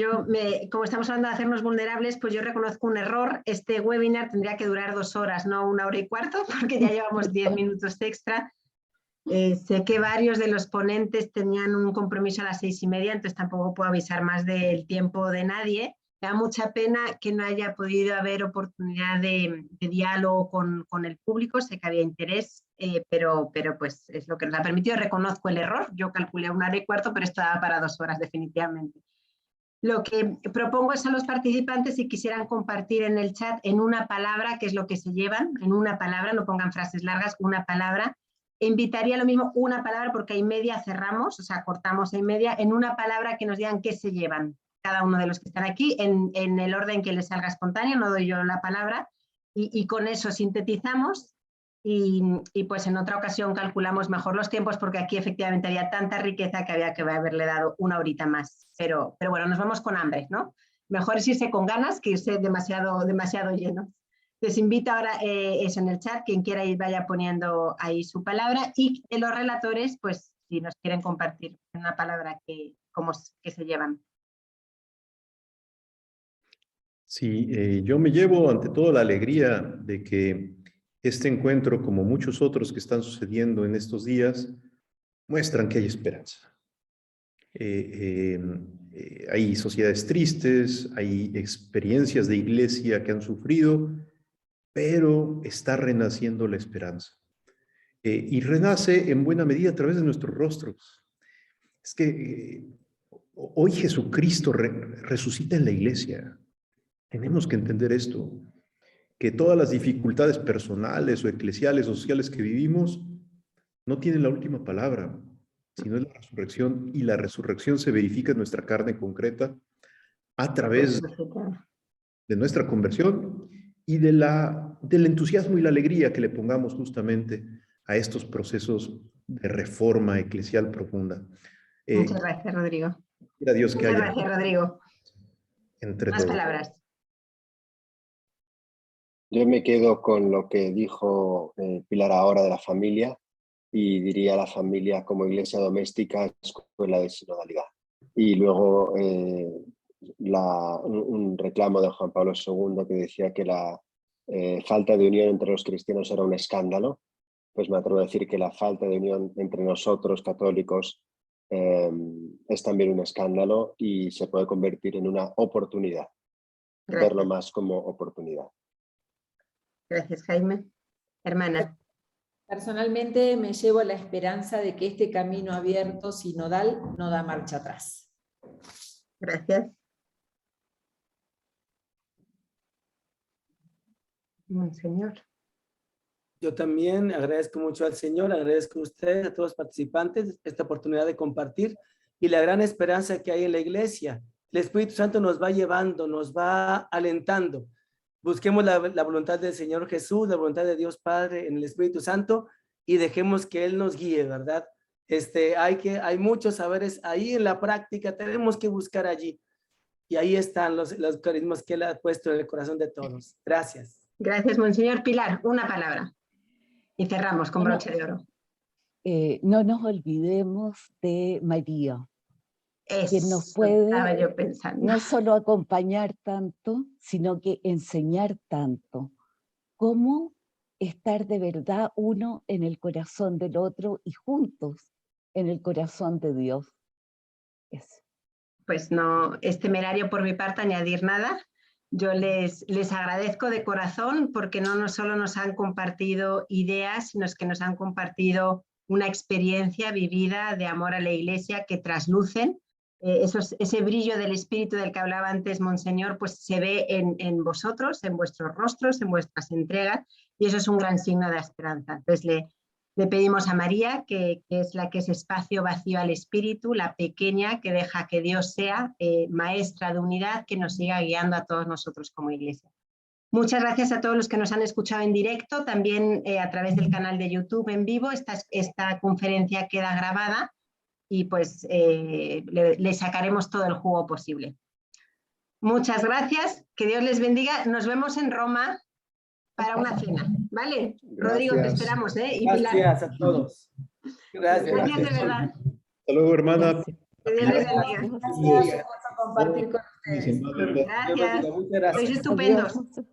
Como estamos hablando de hacernos vulnerables, pues yo reconozco un error. Este webinar tendría que durar 2 horas, no 1 hora y cuarto, porque ya llevamos 10 minutos extra. Sé que varios de los ponentes tenían un compromiso a las 6:30, entonces tampoco puedo avisar más del tiempo de nadie. Me da mucha pena que no haya podido haber oportunidad de diálogo con el público. Sé que había interés, pero pues es lo que nos ha permitido. Reconozco el error. Yo calculé 1 hora y cuarto, pero esto daba para 2 horas definitivamente. Lo que propongo es a los participantes, si quisieran compartir en el chat en una palabra, qué es lo que se llevan, en una palabra, no pongan frases largas, una palabra. Invitaría lo mismo, una palabra, porque a media cerramos, o sea, cortamos a media, en una palabra que nos digan qué se llevan cada uno de los que están aquí, en el orden que les salga espontáneo, no doy yo la palabra, y con eso sintetizamos, y pues en otra ocasión calculamos mejor los tiempos, porque aquí efectivamente había tanta riqueza que había que haberle dado 1 horita más, pero bueno, nos vamos con hambre, ¿no? Mejor es irse con ganas que irse demasiado lleno. Les invito ahora eso en el chat, quien quiera ir vaya poniendo ahí su palabra, y de los relatores, pues si nos quieren compartir una palabra que se llevan. Sí, yo me llevo ante todo la alegría de que este encuentro, como muchos otros que están sucediendo en estos días, muestran que hay esperanza. Hay sociedades tristes, hay experiencias de iglesia que han sufrido, pero está renaciendo la esperanza. Y renace en buena medida a través de nuestros rostros. Es que hoy Jesucristo resucita en la iglesia. Tenemos que entender esto, que todas las dificultades personales o eclesiales o sociales que vivimos no tienen la última palabra, sino es la resurrección, y la resurrección se verifica en nuestra carne concreta a través de nuestra conversión y del entusiasmo y la alegría que le pongamos justamente a estos procesos de reforma eclesial profunda. Muchas gracias, Rodrigo. Quiera Dios que Muchas haya gracias, Rodrigo. entre Más todos. palabras. Yo me quedo con lo que dijo Pilar ahora de la familia, y diría la familia como iglesia doméstica, escuela de sinodalidad. Y luego un reclamo de Juan Pablo II que decía que la falta de unión entre los cristianos era un escándalo. Pues me atrevo a decir que la falta de unión entre nosotros católicos es también un escándalo, y se puede convertir en una oportunidad. Gracias. Verlo más como oportunidad. Gracias, Jaime. Hermana. Personalmente me llevo la esperanza de que este camino abierto sinodal no da marcha atrás. Gracias. Monseñor. Yo también agradezco mucho al Señor, agradezco a ustedes, a todos los participantes, esta oportunidad de compartir y la gran esperanza que hay en la iglesia. El Espíritu Santo nos va llevando, nos va alentando. Busquemos la voluntad del Señor Jesús, la voluntad de Dios Padre en el Espíritu Santo, y dejemos que Él nos guíe, ¿verdad? Hay muchos saberes ahí en la práctica, tenemos que buscar allí. Y ahí están los carismas que Él ha puesto en el corazón de todos. Gracias. Gracias, Monseñor. Pilar, una palabra. Y cerramos con broche de oro. No nos olvidemos de María, quien nos Estaba puede yo pensando. no solo acompañar tanto, sino que enseñar tanto. Cómo estar de verdad uno en el corazón del otro y juntos en el corazón de Dios. Eso. Pues no es temerario por mi parte añadir nada. Yo les agradezco de corazón porque no solo nos han compartido ideas, sino que nos han compartido una experiencia vivida de amor a la Iglesia que traslucen. Ese brillo del espíritu del que hablaba antes Monseñor, pues se ve en vosotros, en vuestros rostros, en vuestras entregas, y eso es un gran signo de esperanza. Entonces le pedimos a María, que es la que es espacio vacío al espíritu, la pequeña que deja que Dios sea maestra de unidad, que nos siga guiando a todos nosotros como Iglesia. Muchas gracias a todos los que nos han escuchado en directo, también a través del canal de YouTube en vivo. Esta conferencia queda grabada y pues le sacaremos todo el jugo posible. Muchas gracias, que Dios les bendiga. Nos vemos en Roma para una cena, ¿vale? Gracias. Rodrigo, te esperamos, ¿eh? Y Gracias a todos. Gracias. Gracias de verdad. Hasta luego, hermana. Gracias. Que Dios les bendiga. Gracias por compartir con ustedes. Gracias. Muchas gracias. Sois estupendos. Adiós.